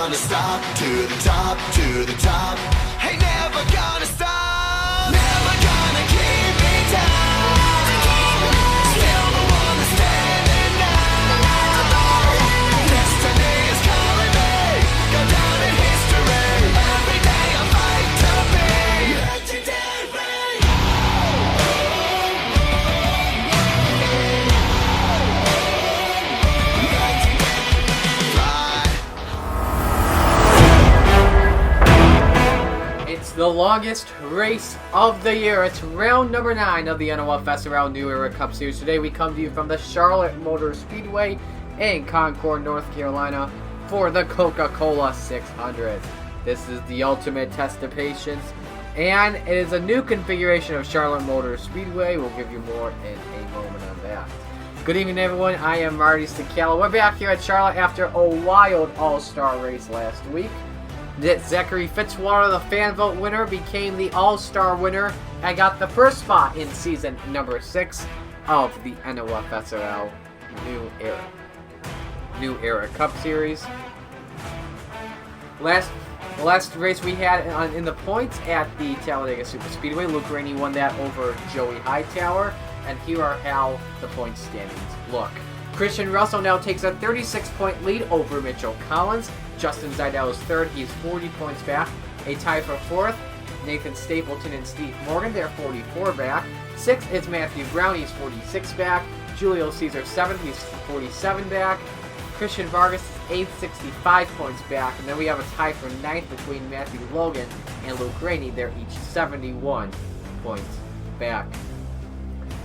gonna stop. To the top, to the top. Ain't never gonna stop. Never gonna keep me down. Still the one that's standing now. Destiny is calling me. Go down in history. Every day I fight to be legendary. It's the longest race of the year. It's round number 9 of the NOFSRL New Era Cup Series. Today we come to you from the Charlotte Motor Speedway in Concord, North Carolina for the Coca-Cola 600. This is the ultimate test of patience, and it is a new configuration of Charlotte Motor Speedway. We'll give you more in a moment on that. Good evening, everyone. I am Marty Sicala. We're back here at Charlotte after a wild all-star race last week. Zachary Fitzwater, the fan vote winner, became the all-star winner and got the first spot in season number 6 of the NOFSRL New Era Cup Series. The last race we had in the points at the Talladega Super Speedway, Luke Rainey won that over Joey Hightower, and here are how the point standings look. Christian Russell now takes a 36-point lead over Mitchell Collins. Justin Zeidel is third. He's 40 points back. A tie for fourth, Nathan Stapleton and Steve Morgan. They're 44 back. Sixth is Matthew Brown. He's 46 back. Julio Caesar seventh. He's 47 back. Christian Vargas is eighth, 65 points back. And then we have a tie for ninth between Matthew Logan and Luke Rainey. They're each 71 points back.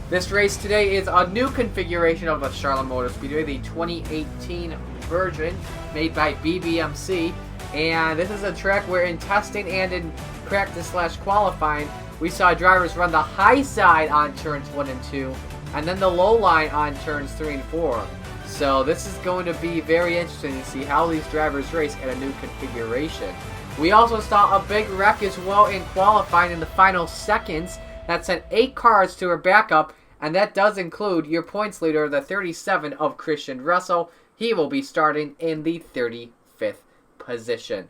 This race today is a new configuration of the Charlotte Motor Speedway, the 2018 version made by BBMC, and this is a track where in testing and in practice/qualifying we saw drivers run the high side on turns 1 and 2 and then the low line on turns 3 and 4. So this is going to be very interesting to see how these drivers race at a new configuration. We also saw a big wreck as well in qualifying in the final seconds that sent 8 cars to a backup, and that does include your points leader, the 37 of Christian Russell. He will be starting in the 35th position.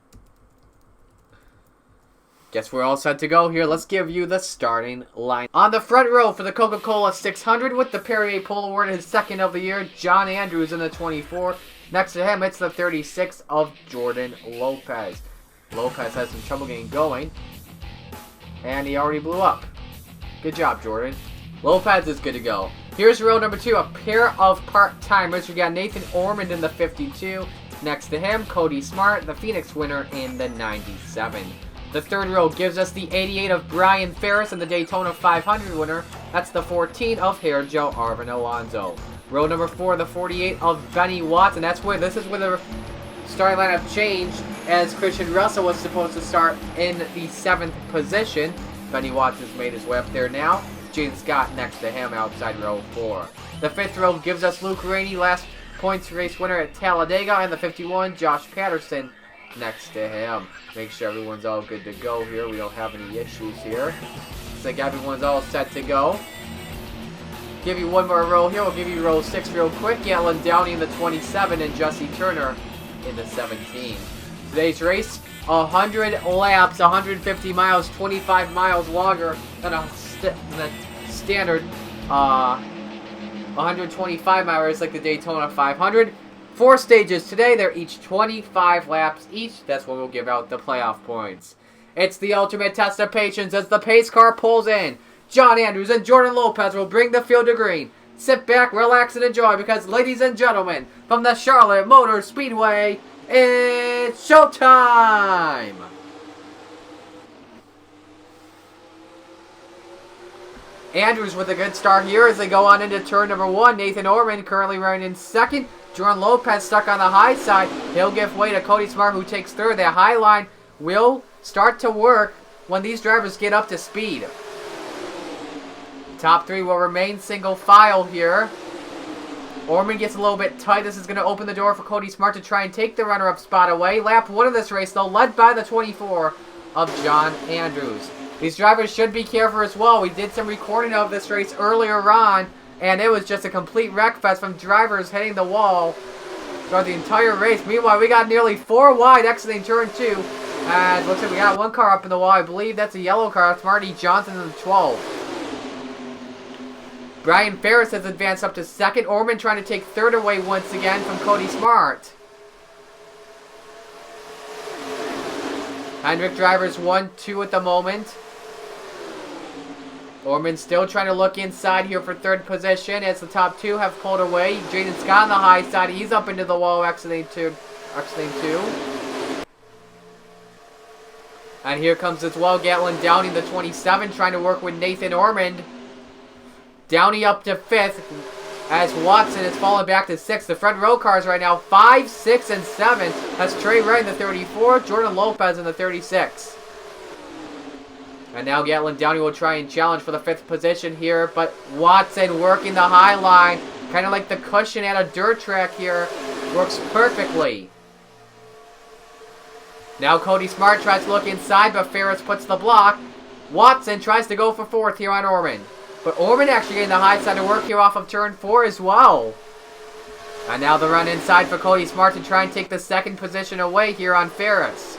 Guess we're all set to go here. Let's give you the starting line. On the front row for the Coca-Cola 600 with the Perrier Pole Award, his second of the year, John Andrews in the 24. Next to him, it's the 36 of Jordan Lopez. Lopez has some trouble getting going, and he already blew up. Good job, Jordan. Lopez is good to go. Here's row number 2, a pair of part-timers. We got Nathan Ormond in the 52. Next to him, Cody Smart, the Phoenix winner in the 97. The third row gives us the 88 of Brian Ferris and the Daytona 500 winner. That's the 14 of Hair Joe Arvin Alonso. Row number 4, the 48 of Benny Watts, and this is where the starting lineup changed, as Christian Russell was supposed to start in the 7th position. Benny Watts has made his way up there now. Gene Scott next to him outside row 4. The 5th row gives us Luke Rainey, last points race winner at Talladega, and the 51, Josh Patterson next to him. Make sure everyone's all good to go here. We don't have any issues here. Looks like everyone's all set to go. Give you one more row here. We'll give you row 6 real quick. Alan Downey in the 27 and Jesse Turner in the 17. Today's race, 100 laps, 150 miles, 25 miles longer than a standard 125 mile race like the Daytona 500. 4 stages today. They're each 25 laps each. That's when we'll give out the playoff points. It's the ultimate test of patience as the pace car pulls in. John Andrews and Jordan Lopez will bring the field to green. Sit back, relax, and enjoy, because, ladies and gentlemen, from the Charlotte Motor Speedway, it's showtime! Andrews with a good start here as they go on into turn number 1. Nathan Ormond currently running in second. Jordan Lopez stuck on the high side. He'll give way to Cody Smart, who takes third. That high line will start to work when these drivers get up to speed. Top 3 will remain single file here. Ormond gets a little bit tight. This is going to open the door for Cody Smart to try and take the runner-up spot away. Lap 1 of this race, though, led by the 24 of John Andrews. These drivers should be careful as well. We did some recording of this race earlier on, and it was just a complete wreck fest from drivers hitting the wall throughout the entire race. Meanwhile, we got nearly 4 wide exiting turn 2. And looks like we got one car up in the wall. I believe that's a yellow car. That's Marty Johnson in the 12. Brian Ferris has advanced up to second. Orman trying to take third away once again from Cody Smart. Hendrick drivers 1, 2 at the moment. Orman still trying to look inside here for third position as the top 2 have pulled away. Jaden Scott on the high side. He's up into the wall exiting 2. And here comes as well Gatlin Downey, the 27, trying to work with Nathan Ormond. Downey up to 5th as Watson has fallen back to 6th. The front row cars right now 5, 6, and 7. That's Trey Wright in the 34, Jordan Lopez in the 36. And now Gatlin Downey will try and challenge for the 5th position here, but Watson working the high line, kind of like the cushion at a dirt track here, works perfectly. Now Cody Smart tries to look inside, but Ferris puts the block. Watson tries to go for 4th here on Orman. But Orman actually getting the high side to work here off of turn 4 as well. And now the run inside for Cody Smart to try and take the 2nd position away here on Ferris.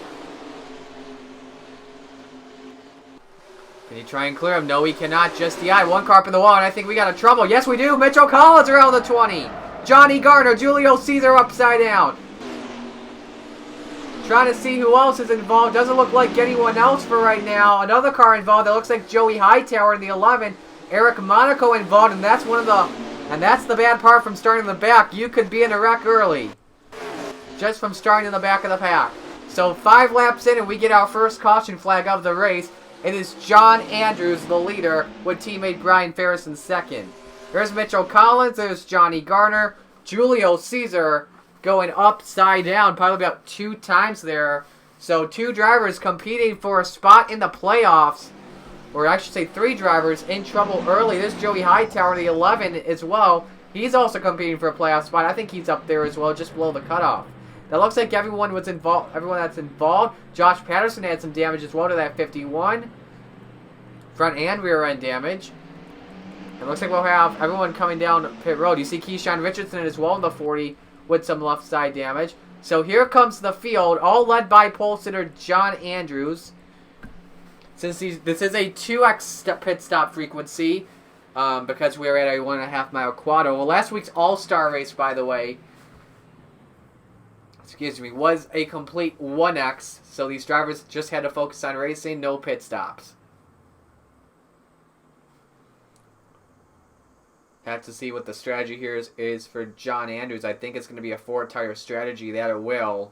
Can he try and clear him? No, he cannot just yet. One car up in the wall, and I think we got a trouble. Yes, we do. Mitchell Collins around the 20. Johnny Garner, Julio Caesar upside down. Trying to see who else is involved. Doesn't look like anyone else for right now. Another car involved. That looks like Joey Hightower in the 11. Eric Monaco involved, and that's the bad part from starting in the back. You could be in a wreck early, just from starting in the back of the pack. So 5 laps in, and we get our first caution flag of the race. It is John Andrews, the leader, with teammate Brian Ferris in 2nd. There's Mitchell Collins. There's Johnny Garner, Julio Caesar going upside down, probably about 2 times there. So 2 drivers competing for a spot in the playoffs. Or I should say 3 drivers in trouble early. There's Joey Hightower, the 11 as well. He's also competing for a playoff spot. I think he's up there as well, just below the cutoff. That looks like everyone was involved. Everyone that's involved. Josh Patterson had some damage as well to that 51. Front and rear end damage. It looks like we'll have everyone coming down pit road. You see Keyshawn Richardson as well in the 40 with some left side damage. So here comes the field, all led by pole sitter John Andrews. Since this is a 2x pit stop frequency, because we're at a 1.5 mile quad. Well, last week's All-Star race, by the way, was a complete 1x. So these drivers just had to focus on racing, no pit stops. Have to see what the strategy here is for John Andrews. I think it's going to be a 4-tire strategy. That it will.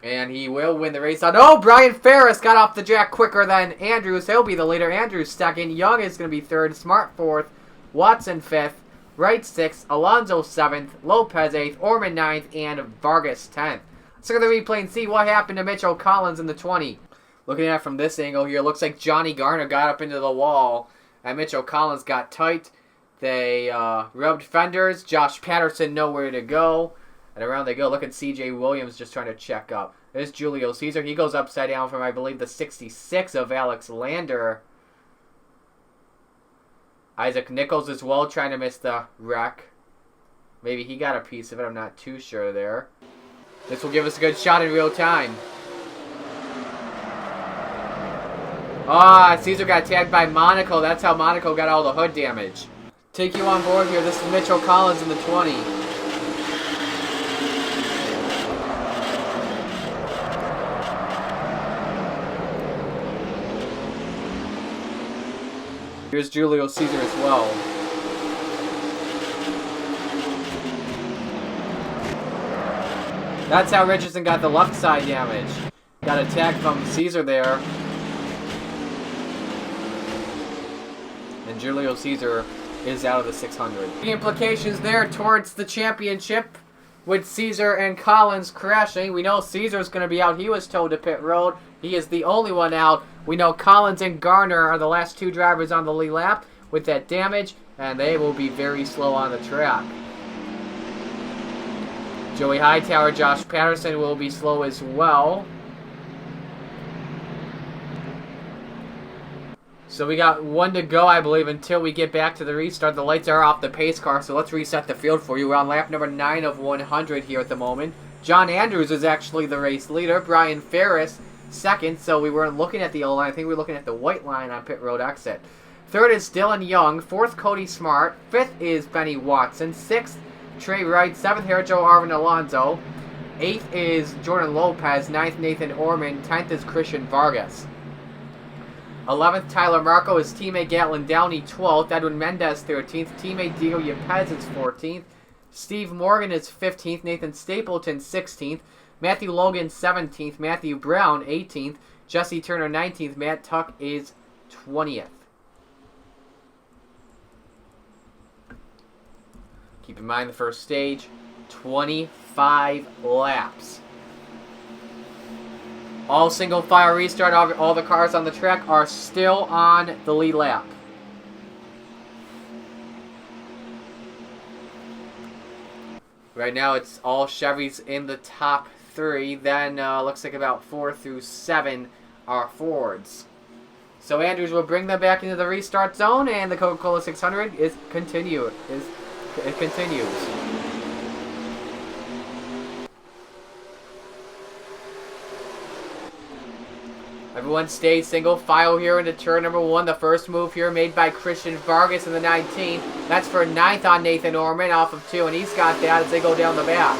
And he will win the race on. Oh, Brian Ferris got off the jack quicker than Andrews. He'll be the leader. Andrews 2nd. Young is going to be 3rd. Smart 4th. Watson 5th. Wright 6th. Alonso 7th. Lopez 8th. Orman 9th. And Vargas 10th. Let's look at the replay and see what happened to Mitchell Collins in the 20. Looking at it from this angle here, looks like Johnny Garner got up into the wall. And Mitchell Collins got tight. They rubbed fenders. Josh Patterson nowhere to go. And around they go. Look at CJ Williams just trying to check up. There's Julio Caesar. He goes upside down from, I believe, the 66 of Alex Lander. Isaac Nichols as well, trying to miss the wreck. Maybe he got a piece of it. I'm not too sure there. This will give us a good shot in real time. Ah, Caesar got tagged by Monaco. That's how Monaco got all the hood damage. Take you on board here. This is Mitchell Collins in the 20. Here's Julio Caesar as well. That's how Richardson got the left side damage. Got a tag from Caesar there. And Julio Caesar is out of the 600. The implications there towards the championship with Caesar and Collins crashing. We know Caesar's going to be out. He was towed to pit road. He is the only one out. We know Collins and Garner are the last 2 drivers on the lead lap with that damage, and they will be very slow on the track. Joey Hightower, Josh Patterson will be slow as well. So we got 1 to go, I believe, until we get back to the restart. The lights are off the pace car, so let's reset the field for you. We're on lap number 9 of 100 here at the moment. John Andrews is actually the race leader. Brian Ferris second, so we weren't looking at the yellow line. I think we were looking at the white line on pit road exit. Third is Dylan Young. Fourth, Cody Smart. Fifth is Benny Watson. Sixth, Trey Wright. Seventh here, Joe Arvin Alonso. Eighth is Jordan Lopez. Ninth, Nathan Orman. 10th is Christian Vargas. 11th, Tyler Marco. His teammate Gatlin Downey 12th. Edwin Mendez 13th. Teammate Diego Yepez is 14th. Steve Morgan is 15th. Nathan Stapleton 16th. Matthew Logan 17th. Matthew Brown 18th. Jesse Turner 19th. Matt Tuck is 20th. Keep in mind the first stage, 25 laps. All single file restart, all the cars on the track are still on the lead lap. Right now it's all Chevys in the top 3, then looks like about 4 through 7 are Fords. So Andrews will bring them back into the restart zone, and the Coca-Cola 600 continues. Everyone stays single file here into turn number 1. The first move here made by Christian Vargas in the 19. That's for 9th on Nathan Orman off of 2, and he's got that as they go down the back.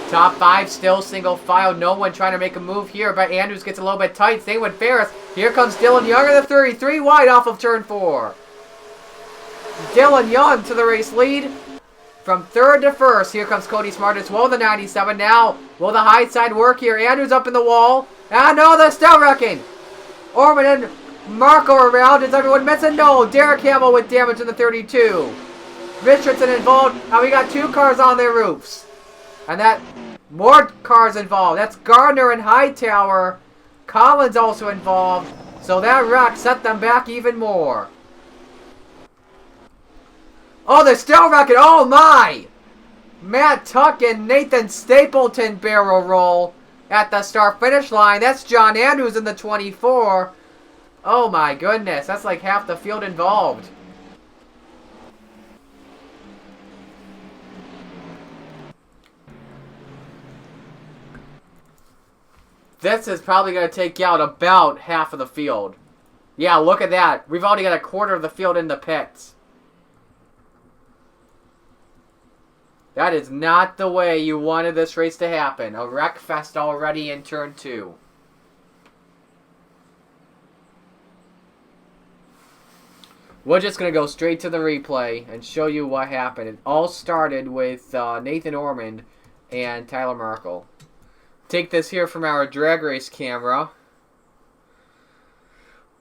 Top 5 still single file. No one trying to make a move here, but Andrews gets a little bit tight. Same with Ferris. Here comes Dylan Young in the 33 wide off of turn 4. Dylan Young to the race lead. From 3rd to 1st, here comes Cody Smart as well, the 97. Now, will the high side work here? Andrews up in the wall. Ah, no, they're still wrecking. Orman and Marco around. Is everyone missing? No. Derek Hamill with damage in the 32. Richardson involved. Now we got 2 cars on their roofs. And that, more cars involved. That's Gardner and Hightower. Collins also involved. So that wreck set them back even more. Oh, they're still wrecking. Oh, my. Matt Tuck and Nathan Stapleton barrel roll at the start-finish line. That's John Andrews in the 24. Oh, my goodness. That's like half the field involved. This is probably going to take out about half of the field. Yeah, look at that. We've already got a quarter of the field in the pits. That is not the way you wanted this race to happen. A wreck fest already in turn 2. We're just going to go straight to the replay and show you what happened. It all started with Nathan Orman and Tyler Markle. Take this here from our drag race camera.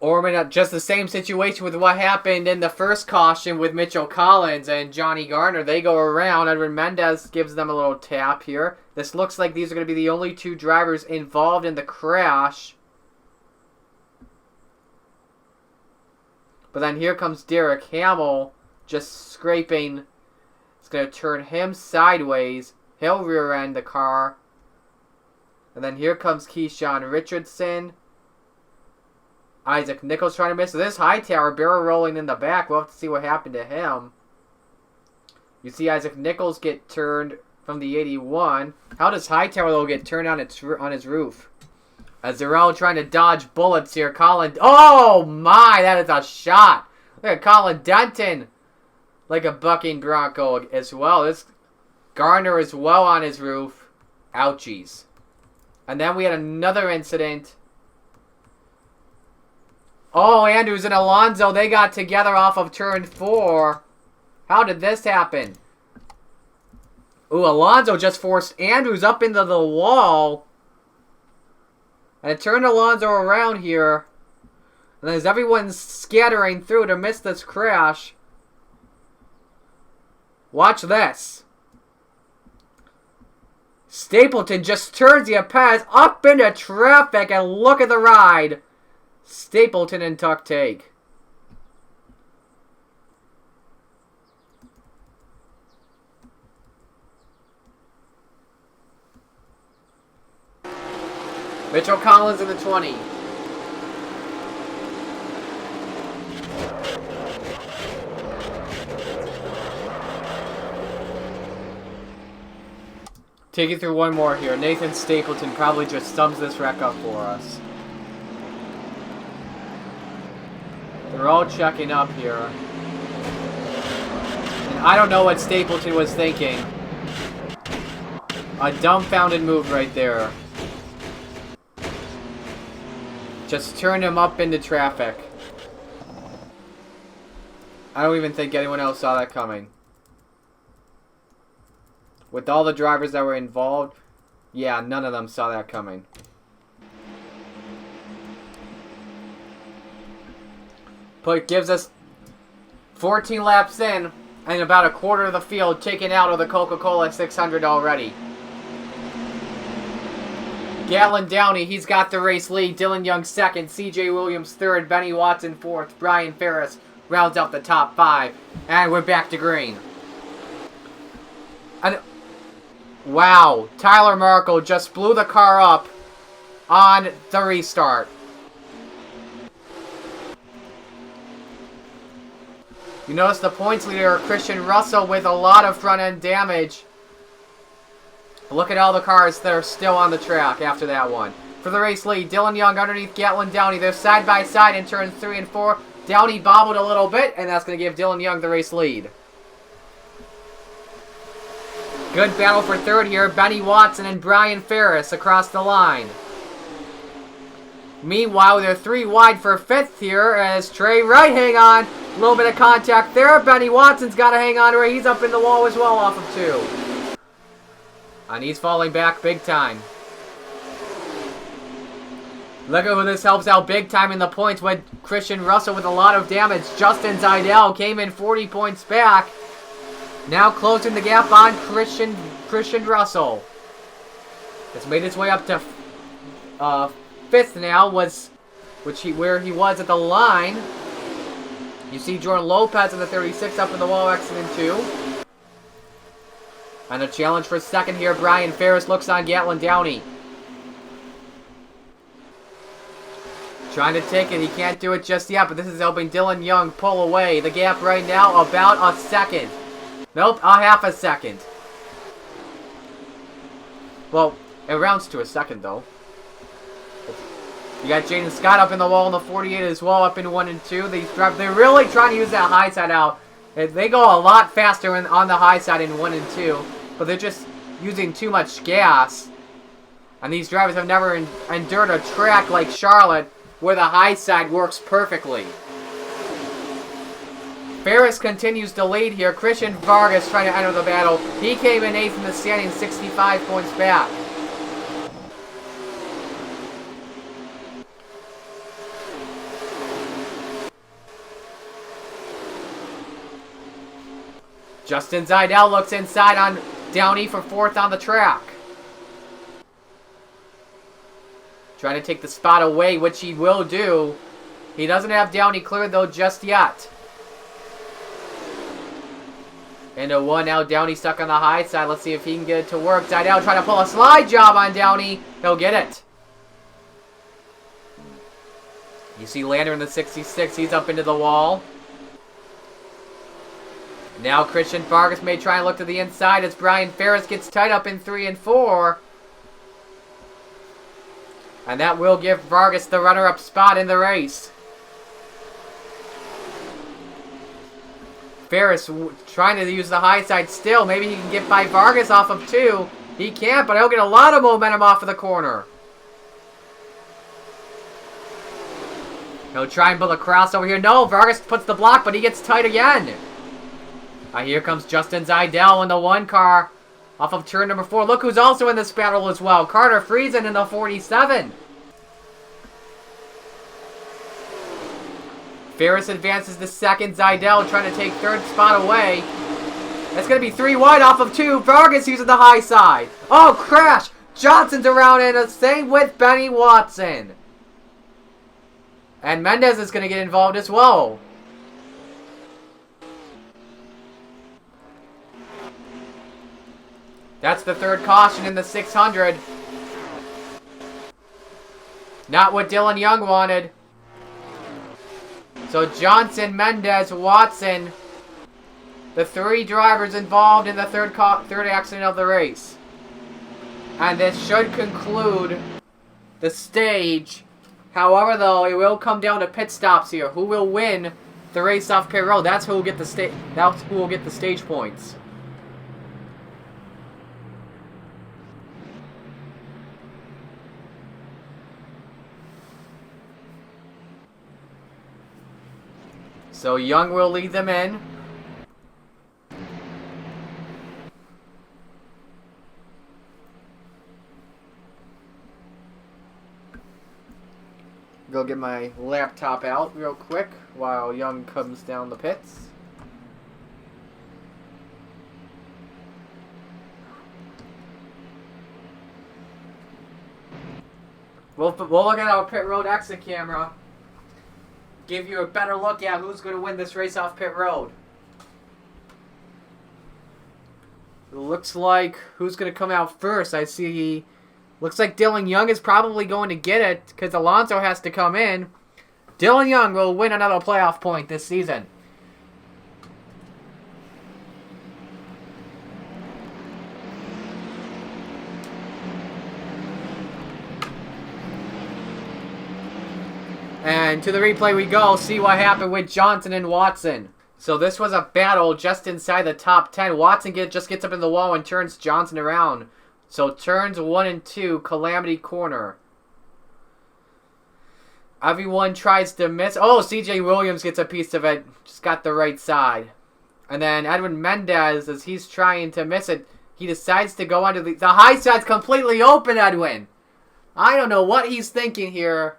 Orman, just the same situation with what happened in the first caution with Mitchell Collins and Johnny Garner. They go around. Edwin Mendez gives them a little tap here. This looks like these are going to be the only 2 drivers involved in the crash. But then here comes Derek Hamill just scraping. It's going to turn him sideways. He'll rear end the car. And then here comes Keyshawn Richardson. Isaac Nichols trying to miss. So this Hightower barrel rolling in the back. We'll have to see what happened to him. You see Isaac Nichols get turned from the 81. How does Hightower, though, get turned on his roof? As they're all trying to dodge bullets here. Colin. Oh, my. That is a shot. Look at Colin Denton. Like a bucking bronco as well. This Garner is well on his roof. Ouchies. And then we had another incident. Oh, Andrews and Alonso, they got together off of turn 4. How did this happen? Ooh, Alonso just forced Andrews up into the wall. And it turned Alonso around here. And as everyone's scattering through to miss this crash. Watch this. Stapleton just turns Yepez up into traffic, and look at the ride. Stapleton and Tuck take. Mitchell Collins in the 20. Take you through one more here. Nathan Stapleton probably just sums this wreck up for us. They're all checking up here. And I don't know what Stapleton was thinking. A dumbfounded move right there. Just turned him up into traffic. I don't even think anyone else saw that coming. With all the drivers that were involved, yeah, none of them saw that coming. But it gives us 14 laps in, and about a quarter of the field taken out of the Coca-Cola 600 already. Gatlin Downey, he's got the race lead. Dylan Young second, CJ Williams third, Benny Watson fourth, Brian Ferris rounds out the top 5. And we're back to green. And wow, Tyler Markle just blew the car up on the restart. You notice the points leader, Christian Russell, with a lot of front-end damage. Look at all the cars that are still on the track after that one. For the race lead, Dylan Young underneath Gatlin Downey. They're side by side in turns 3 and 4. Downey bobbled a little bit, and that's going to give Dylan Young the race lead. Good battle for third here. Benny Watson and Brian Ferris across the line. Meanwhile, they're 3 wide for 5th here as Trey Wright, hang on. A little bit of contact there. Benny Watson's got to hang on to it. He's up in the wall as well off of 2. And he's falling back big time. Look at who this helps out big time in the points with Christian Russell with a lot of damage. Justin Zidell came in 40 points back. Now closing the gap on Christian Russell. It's made its way up to 5th now, where he was at the line. You see Jordan Lopez in the 36 up in the wall exiting 2. And a challenge for second here. Brian Ferris looks on Gatlin Downey. Trying to take it. He can't do it just yet, but this is helping Dylan Young pull away. The gap right now about a second. Nope, a half a second. Well, it rounds to a second, though. You got Jaden Scott up in the wall in the 48 as well, up in 1 and 2. They're really trying to use that high side out. They go a lot faster on the high side in 1 and 2, but they're just using too much gas. And these drivers have never endured a track like Charlotte, where the high side works perfectly. Ferris continues to lead here. Christian Vargas trying to enter the battle. He came in 8th in the standings, 65 points back. Justin Zidell looks inside on Downey for 4th on the track. Trying to take the spot away, which he will do. He doesn't have Downey cleared, though, just yet. Into 1 now. Downey stuck on the high side. Let's see if he can get it to work. Zidell trying to pull a slide job on Downey. He'll get it. You see Lander in the 66. He's up into the wall. Now Christian Vargas may try and look to the inside as Brian Ferris gets tied up in 3 and 4. And that will give Vargas the runner-up spot in the race. Ferris trying to use the high side still. Maybe he can get by Vargas off of 2. He can't, but he'll get a lot of momentum off of the corner. He'll try and build a cross over here. No, Vargas puts the block, but he gets tight again. Here comes Justin Zidell in the 1 car off of turn number 4. Look who's also in this battle as well. Carter Friesen in the 47. Ferris advances to 2nd. Zidell trying to take 3rd spot away. It's going to be 3 wide off of 2. Vargas using the high side. Oh, crash! Johnson's around in the same with Benny Watson. And Mendez is going to get involved as well. That's the 3rd caution in the 600. Not what Dylan Young wanted. So Johnson, Mendez, Watson, the 3 drivers involved in the third accident of the race. And this should conclude the stage. However, though, it will come down to pit stops here. Who will win the race off pit road? That's who will get the stage points. So Young will lead them in. Go get my laptop out real quick while Young comes down the pits. We'll look at our pit road exit camera. Give you a better look at who's going to win this race off pit road. It looks like who's going to come out first. I see. Looks like Dylan Young is probably going to get it because Alonso has to come in. Dylan Young will win another playoff point this season. And to the replay we go, see what happened with Johnson and Watson. So this was a battle just inside the top 10. Watson just gets up in the wall and turns Johnson around. So turns 1 and 2, Calamity Corner. Everyone tries to miss. Oh, CJ Williams gets a piece of it. Just got the right side. And then Edwin Mendez, as he's trying to miss it, he decides to go under the high side's completely open, Edwin. I don't know what he's thinking here.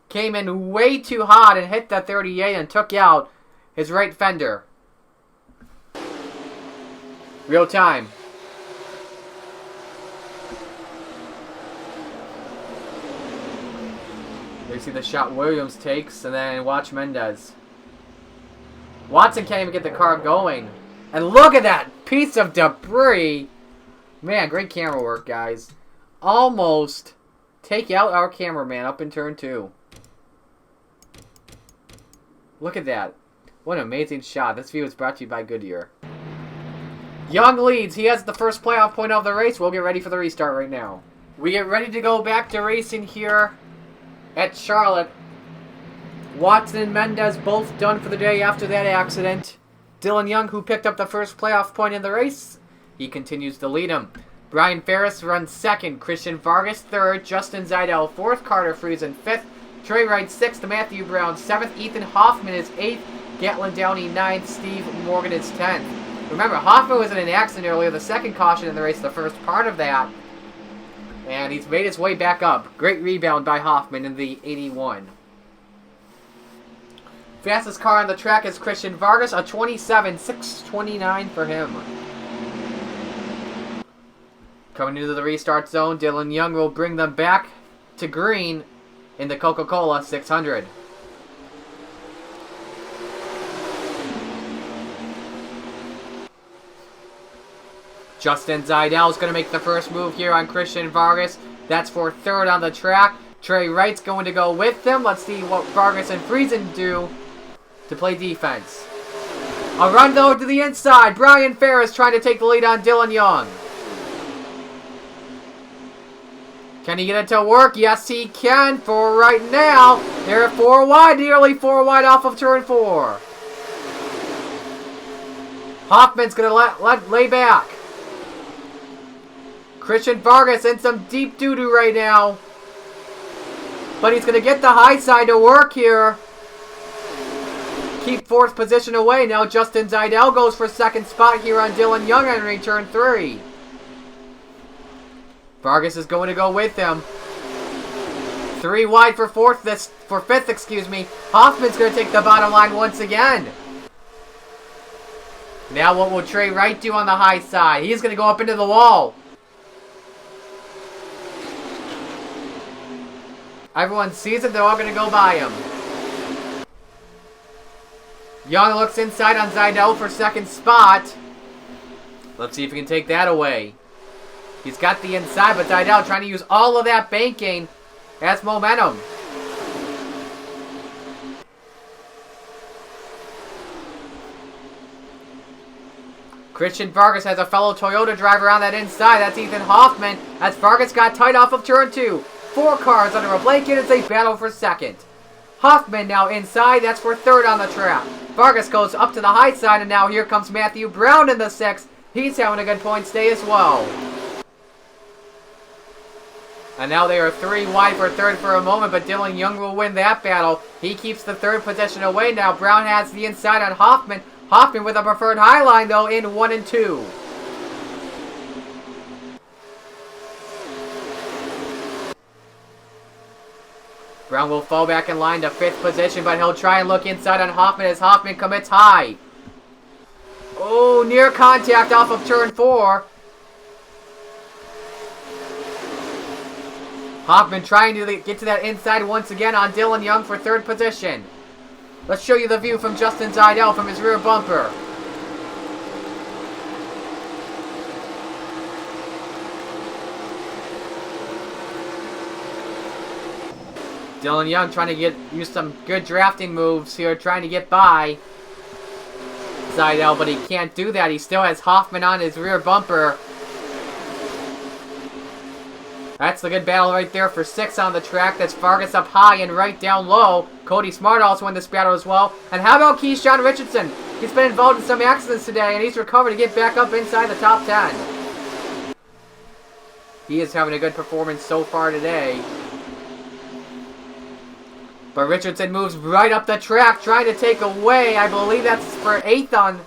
Came in way too hot and hit that 38 and took out his right fender. Real time. You see the shot Williams takes, and then watch Mendez. Watson can't even get the car going. And look at that piece of debris. Man, great camera work, guys. Almost take out our cameraman up in turn 2. Look at that. What an amazing shot. This view is brought to you by Goodyear. Young leads. He has the first playoff point of the race. We'll get ready for the restart right now. We get ready to go back to racing here at Charlotte. Watson and Mendez both done for the day after that accident. Dylan Young, who picked up the first playoff point in the race, he continues to lead him. Brian Ferris runs second. Christian Vargas third. Justin Zeidel fourth. Carter Friesen fifth. Trey Wright 6th, Matthew Brown 7th, Ethan Hoffman is 8th, Gatlin Downey 9th, Steve Morgan is 10th. Remember, Hoffman was in an accident earlier, the second caution in the race, the first part of that, and he's made his way back up. Great rebound by Hoffman in the 81. Fastest car on the track is Christian Vargas, a 27.629 for him. Coming into the restart zone, Dylan Young will bring them back to green in the Coca-Cola 600. Justin Zeidel is going to make the first move here on Christian Vargas. That's for third on the track. Trey Wright's going to go with them. Let's see what Vargas and Friesen do to play defense. A run though to the inside. Brian Ferris trying to take the lead on Dylan Young. Can he get it to work? Yes, he can for right now. They're 4 wide, nearly 4 wide off of turn 4. Hoffman's going to lay back. Christian Vargas in some deep doo-doo right now. But he's going to get the high side to work here. Keep fourth position away. Now Justin Zeidel goes for second spot here on Dylan Young entering turn 3. Vargas is going to go with him. 3 wide for fifth, excuse me. Hoffman's going to take the bottom line once again. Now what will Trey Wright do on the high side? He's going to go up into the wall. Everyone sees it. They're all going to go by him. Young looks inside on Zeidel for second spot. Let's see if he can take that away. He's got the inside, but Zeidel trying to use all of that banking as momentum. Christian Vargas has a fellow Toyota driver on that inside. That's Ethan Hoffman. As Vargas got tight off of turn 2. 4 cars under a blanket as they battle for second. Hoffman now inside. That's for third on the track. Vargas goes up to the high side, and now here comes Matthew Brown in the 6th. He's having a good points day as well. And now they are 3 wide for third for a moment, but Dylan Young will win that battle. He keeps the third position away now. Brown has the inside on Hoffman. Hoffman with a preferred high line, though, in 1 and 2. Brown will fall back in line to 5th position, but he'll try and look inside on Hoffman as Hoffman commits high. Oh, near contact off of turn 4. Hoffman trying to get to that inside once again on Dylan Young for 3rd position. Let's show you the view from Justin Zidell from his rear bumper. Dylan Young trying to use some good drafting moves here, trying to get by Zidell, but he can't do that. He still has Hoffman on his rear bumper. That's the good battle right there for 6 on the track. That's Vargas up high and right down low. Cody Smart also won this battle as well. And how about Keyshawn Richardson? He's been involved in some accidents today, and he's recovered to get back up inside the top 10. He is having a good performance so far today. But Richardson moves right up the track, trying to take away. I believe that's for 8th on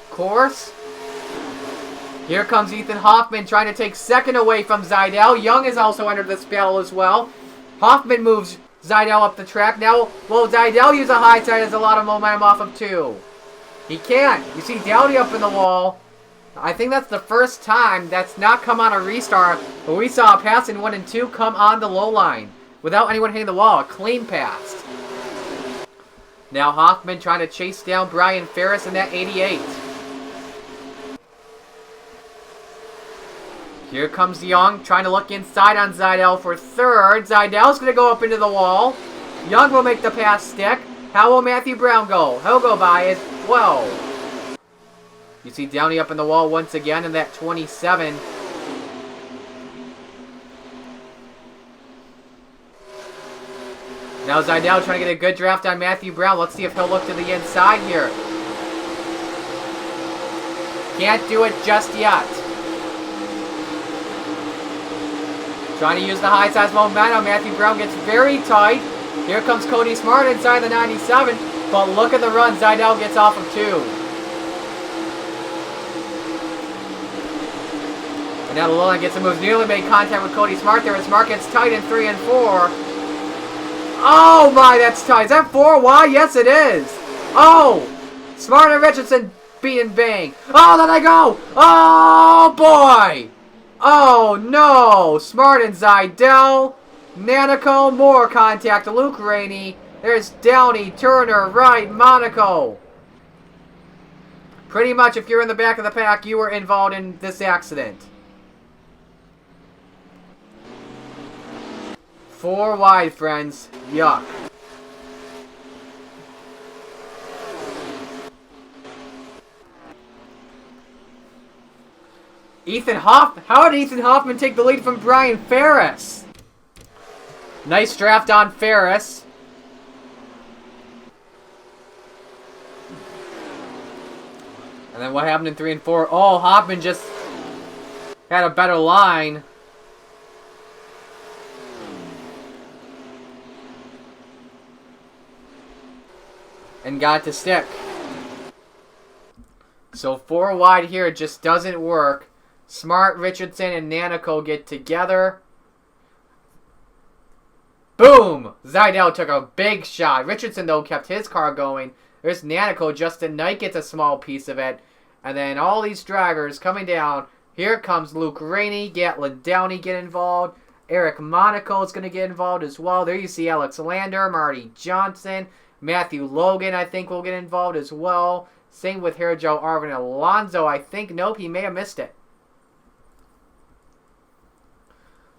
course. Here comes Ethan Hoffman trying to take 2nd away from Zidell. Young has also entered this battle as well. Hoffman moves Zidell up the track. Now, will Zidell use a high side as a lot of momentum off of 2? He can't. You see Dowdy up in the wall. I think that's the first time that's not come on a restart, but we saw a pass in 1 and 2 come on the low line without anyone hitting the wall. A clean pass. Now Hoffman trying to chase down Brian Ferris in that 88. Here comes Young, trying to look inside on Zidell for 3rd. Zidell's going to go up into the wall. Young will make the pass stick. How will Matthew Brown go? He'll go by as well. You see Downey up in the wall once again in that 27. Now Zidell trying to get a good draft on Matthew Brown. Let's see if he'll look to the inside here. Can't do it just yet. Trying to use the high size momentum. Matthew Brown gets very tight. Here comes Cody Smart inside the 97. But look at the run. Zidell gets off of 2. And now the low line gets some moves. Nearly made contact with Cody Smart there. As Smart gets tight in 3 and 4. Oh my, that's tight. Is that 4 wide? Yes, it is. Oh! Smart and Richardson beat and bang. Oh, there they go! Oh boy! Oh no! Smart and Zidell. Nanico, more contact to Luke Rainey. There's Downey, Turner, Wright, Monaco. Pretty much if you're in the back of the pack, you were involved in this accident. 4 wide, friends. Yuck. How did Ethan Hoffman take the lead from Brian Ferris? Nice draft on Ferris. And then what happened in 3 and 4? Oh, Hoffman just had a better line. And got to stick. So 4 wide here just doesn't work. Smart, Richardson, and Nanico get together. Boom! Zidell took a big shot. Richardson, though, kept his car going. There's Nanico. Justin Knight gets a small piece of it. And then all these drivers coming down. Here comes Luke Rainey. Gatlin Downey get involved. Eric Monaco is going to get involved as well. There you see Alex Lander, Marty Johnson. Matthew Logan, I think, will get involved as well. Same with Joe Arvin Alonso. I think, nope, he may have missed it.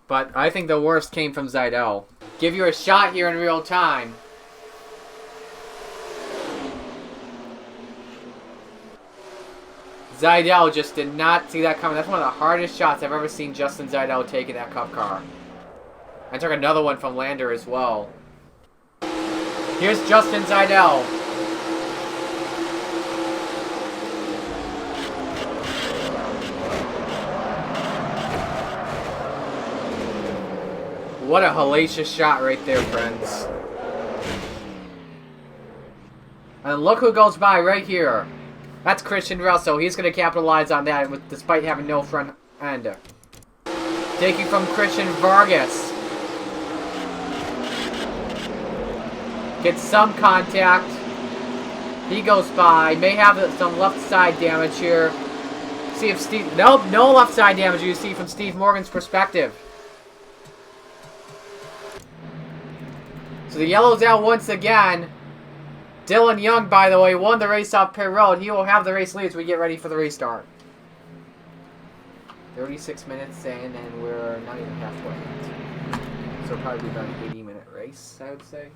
But I think the worst came from Zidell. Give you a shot here in real time. Zidell just did not see that coming. That's one of the hardest shots I've ever seen Justin Zidell take in that Cup car. I took another one from Lander as well. Here's Justin Zidell. What a hellacious shot right there, friends. And look who goes by right here. That's Christian Russell. He's going to capitalize on that despite having no front end. Taking from Christian Vargas. Gets some contact. He goes by. May have some left side damage here. See if Steve... Nope, no left side damage you see from Steve Morgan's perspective. So the yellow's out once again. Dylan Young, by the way, won the race off pit road. He will have the race lead as we get ready for the restart. 36 minutes in, and we're not even halfway yet. So it'll probably be about an 80-minute race, I would say.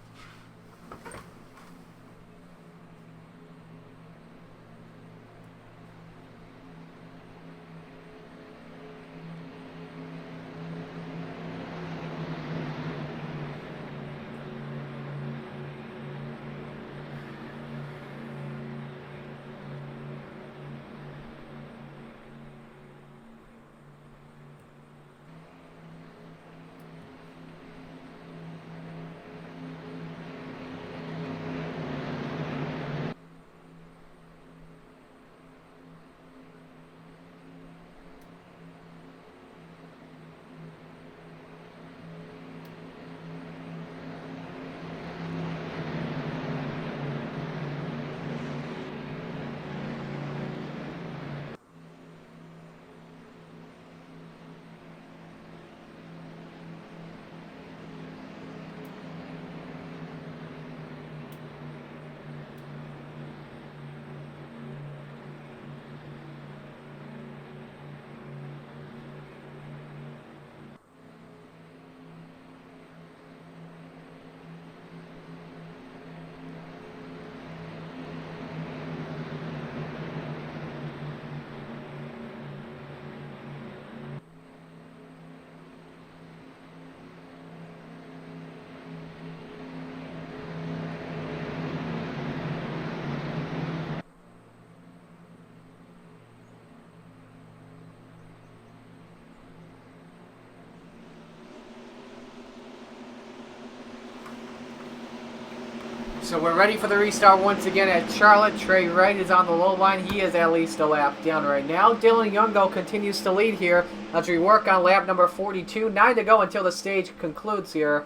So we're ready for the restart once again at Charlotte. Trey Wright is on the low line. He is at least a lap down right now. Dylan Young, though, continues to lead here as we work on lap number 42. 9 to go until the stage concludes here.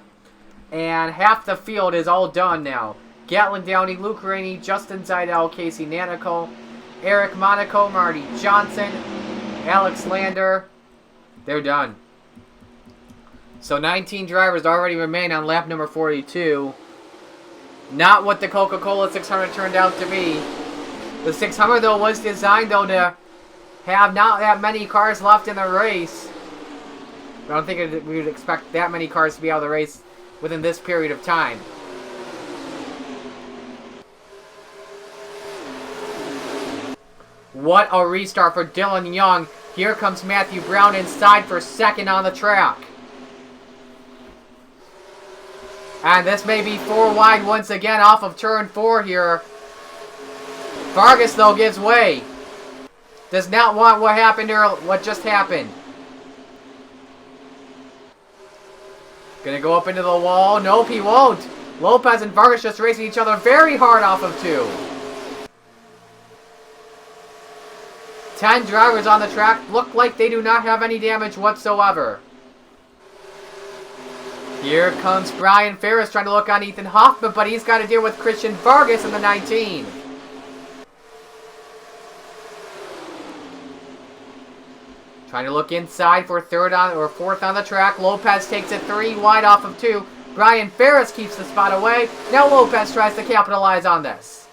And half the field is all done now. Gatlin Downey, Luke Rainey, Justin Zidell, Casey Nanico, Eric Monaco, Marty Johnson, Alex Lander. They're done. So 19 drivers already remain on lap number 42. Not what the Coca-Cola 600 turned out to be. The 600, though, was designed, though, to have not that many cars left in the race. I don't think we would expect that many cars to be out of the race within this period of time. What a restart for Dylan Young. Here comes Matthew Brown inside for second on the track. And this may be 4 wide once again off of turn 4 here. Vargas, though, gives way. Does not want what happened earlier, what just happened. Gonna go up into the wall. Nope, he won't. Lopez and Vargas just racing each other very hard off of 2. 10 drivers on the track. Look like they do not have any damage whatsoever. Here comes Brian Ferris trying to look on Ethan Hoffman, but he's got to deal with Christian Vargas in the 19. Trying to look inside for fourth on the track. Lopez takes it 3 wide off of 2. Brian Ferris keeps the spot away. Now Lopez tries to capitalize on this.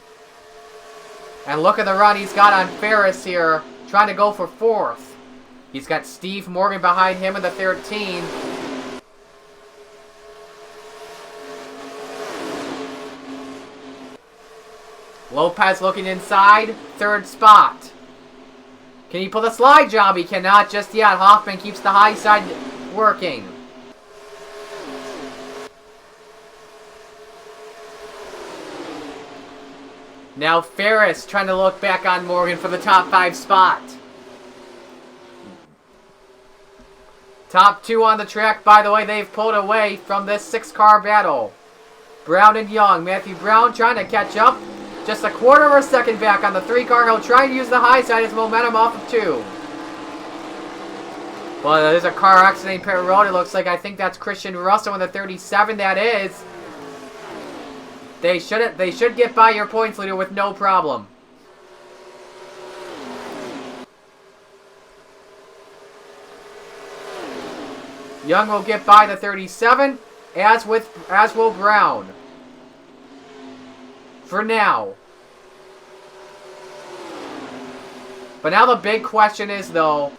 And look at the run he's got on Ferris here, trying to go for 4th. He's got Steve Morgan behind him in the 13. Lopez looking inside, 3rd spot. Can he pull the slide job? He cannot just yet. Hoffman keeps the high side working. Now Ferris trying to look back on Morgan for the top 5 spot. Top 2 on the track, by the way, they've pulled away from this 6-car battle. Brown and Young. Matthew Brown trying to catch up. Just a quarter of a second back on the 3-car. He'll try and use the high side as momentum off of 2. Well, there's a car accident in pit road. It looks like, I think that's Christian Russell in the 37. That is. They should get by your points leader with no problem. Young will get by the 37, as will Brown. For now. But now the big question is, though,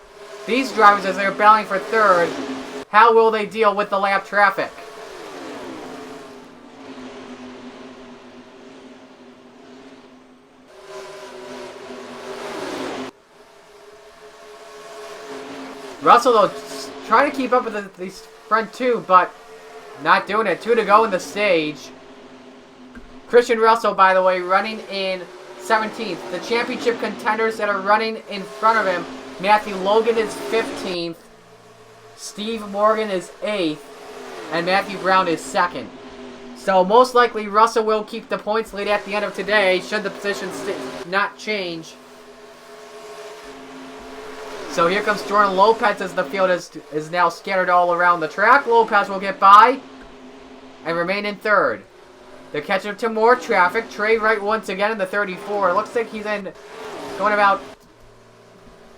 these drivers, as they're battling for 3rd, how will they deal with the lap traffic? Russell, though, trying to keep up with these front 2, but not doing it. 2 to go in the stage. Christian Russell, by the way, running in 17th. The championship contenders that are running in front of him, Matthew Logan is 15th. Steve Morgan is 8th. And Matthew Brown is 2nd. So most likely Russell will keep the points lead at the end of today, should the position not change. So here comes Jordan Lopez as the field is now scattered all around the track. Lopez will get by and remain in 3rd. They're catching up to more traffic. Trey Wright once again in the 34. It looks like he's going about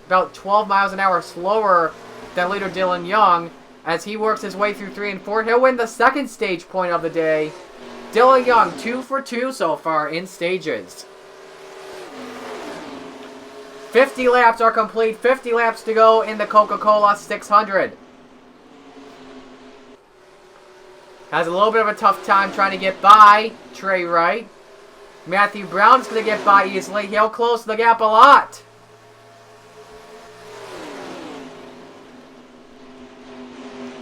12 miles an hour slower than leader Dylan Young as he works his way through 3 and 4. He'll win the 2nd stage point of the day. Dylan Young, 2 for 2 so far in stages. 50 laps are complete. 50 laps to go in the Coca-Cola 600. Has a little bit of a tough time trying to get by Trey Wright. Matthew Brown's going to get by easily. He'll close the gap a lot.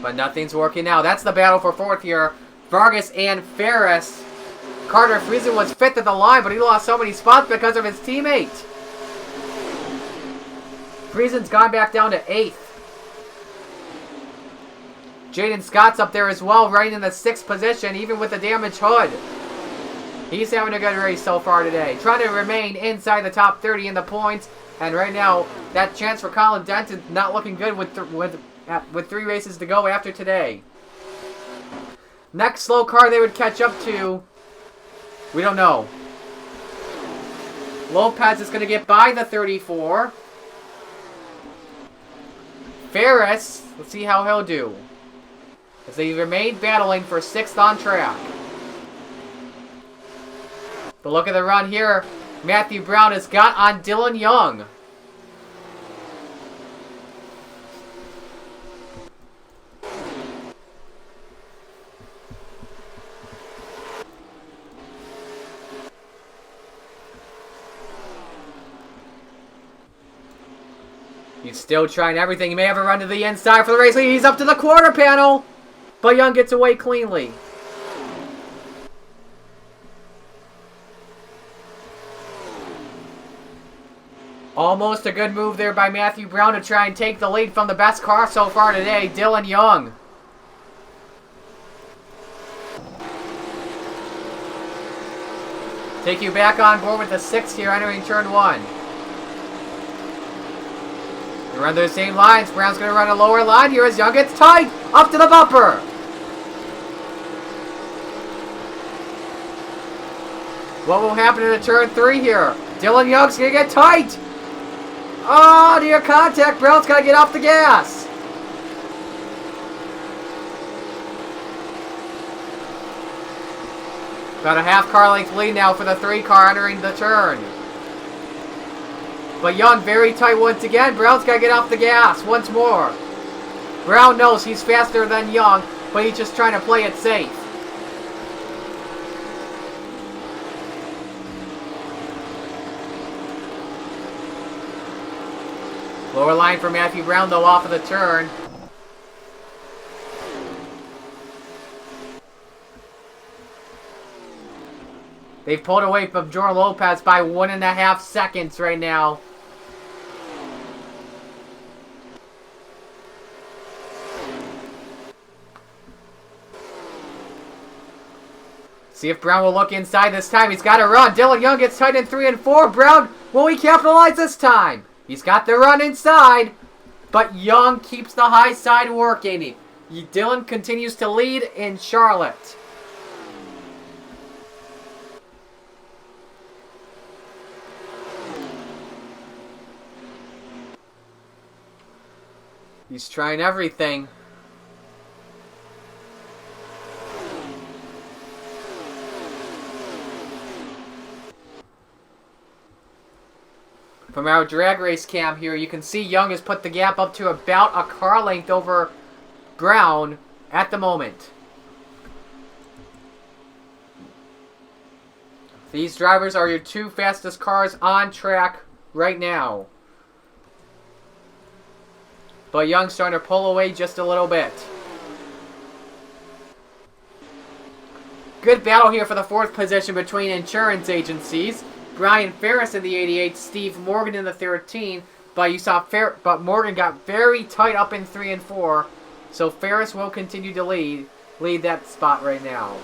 But nothing's working now. That's the battle for 4th here. Vargas and Ferris. Carter Friesen was 5th at the line, but he lost so many spots because of his teammate. Friesen's gone back down to 8th. Jaden Scott's up there as well, right in the 6th position, even with the damaged hood. He's having a good race so far today. Trying to remain inside the top 30 in the points. And right now, that chance for Colin Denton not looking good with 3 races to go after today. Next slow car they would catch up to, we don't know. Lopez is going to get by the 34. Ferris, let's see how he'll do. As they remain battling for 6th on track. But look at the run here. Matthew Brown has got on Dylan Young. He's still trying everything. He may have a run to the inside for the race lead. He's up to the quarter panel. But Young gets away cleanly. Almost a good move there by Matthew Brown to try and take the lead from the best car so far today, Dylan Young. Take you back on board with the 6th here entering turn 1. They run those same lines. Brown's going to run a lower line here as Young gets tight. Up to the bumper. What will happen in turn 3 here? Dylan Young's going to get tight. Oh, near contact. Brown's got to get off the gas. About a half car length lead now for the 3 car entering the turn. But Young very tight once again. Brown's got to get off the gas once more. Brown knows he's faster than Young, but he's just trying to play it safe. Lower line for Matthew Brown, though, off of the turn. They've pulled away from Jordan Lopez by 1.5 seconds right now. See if Brown will look inside this time. He's got a run. Dylan Young gets tight in 3 and 4. Brown, will he capitalize this time? He's got the run inside, but Young keeps the high side working. Dylan continues to lead in Charlotte. He's trying everything. From our drag race cam here, you can see Young has put the gap up to about a car length over Brown at the moment. These drivers are your 2 fastest cars on track right now. But Young's starting to pull away just a little bit. Good battle here for the 4th position between insurance agencies. Brian Ferris in the 88, Steve Morgan in the 13. But you saw but Morgan got very tight up in 3 and 4. So Ferris will continue to lead that spot right now.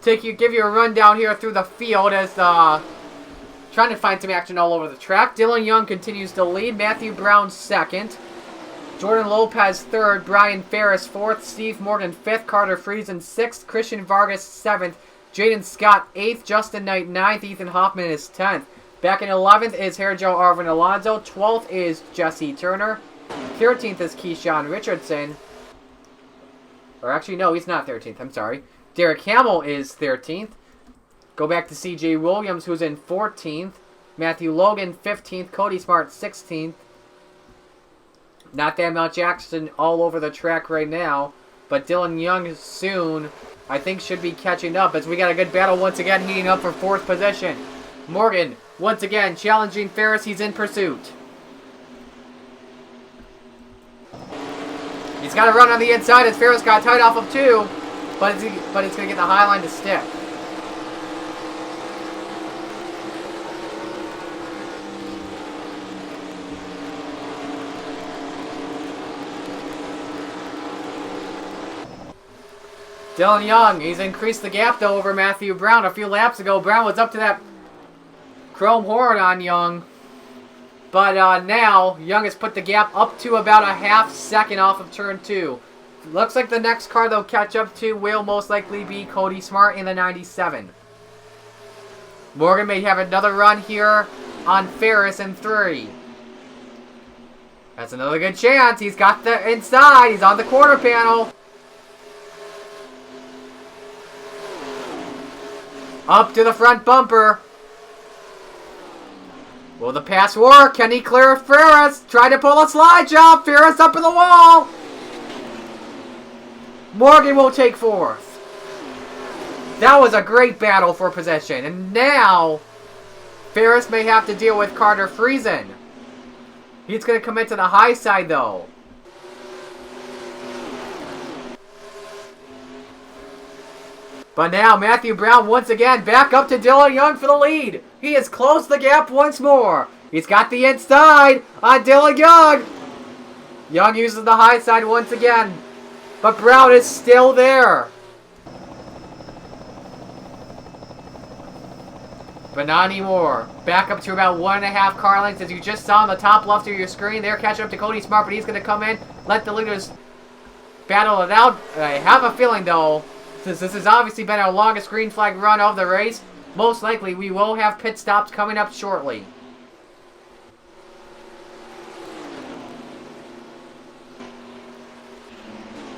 Give you a rundown here through the field as trying to find some action all over the track. Dylan Young continues to lead. Matthew Brown 2nd. Jordan Lopez 3rd. Brian Ferris 4th. Steve Morgan 5th. Carter Friesen 6th. Christian Vargas 7th. Jaden Scott 8th. Justin Knight 9th. Ethan Hoffman is 10th. Back in 11th is Herjo Arvin Alonso. 12th is Jesse Turner. 13th is Keyshawn Richardson. Or actually, no, he's not 13th. I'm sorry. Derek Hamill is 13th. Go back to CJ Williams, who's in 14th. Matthew Logan, 15th. Cody Smart, 16th. Not that much action all over the track right now. But Dylan Young soon, I think, should be catching up as we got a good battle once again heating up for 4th position. Morgan, once again, challenging Ferris. He's in pursuit. He's got a run on the inside as Ferris got tied off of 2. But it's going to get the high line to stick. Dylan Young, he's increased the gap though over Matthew Brown. A few laps ago, Brown was up to that chrome horn on Young. But now, Young has put the gap up to about a half second off of turn 2. Looks like the next car they'll catch up to will most likely be Cody Smart in the 97. Morgan may have another run here on Ferris in 3. That's another good chance. He's got the inside. He's on the quarter panel. Up to the front bumper. Will the pass work? Can he clear Ferris? Try to pull a slide job. Ferris up in the wall. Morgan will take 4th. That was a great battle for possession. And now, Ferris may have to deal with Carter Friesen. He's going to commit to the high side, though. But now, Matthew Brown once again back up to Dylan Young for the lead. He has closed the gap once more. He's got the inside on Dylan Young. Young uses the high side once again. But Brown is still there. But not anymore. Back up to about 1.5 car lengths as you just saw on the top left of your screen. They're catching up to Cody Smart, but he's going to come in, let the leaders battle it out. I have a feeling, though, since this has obviously been our longest green flag run of the race, most likely we will have pit stops coming up shortly.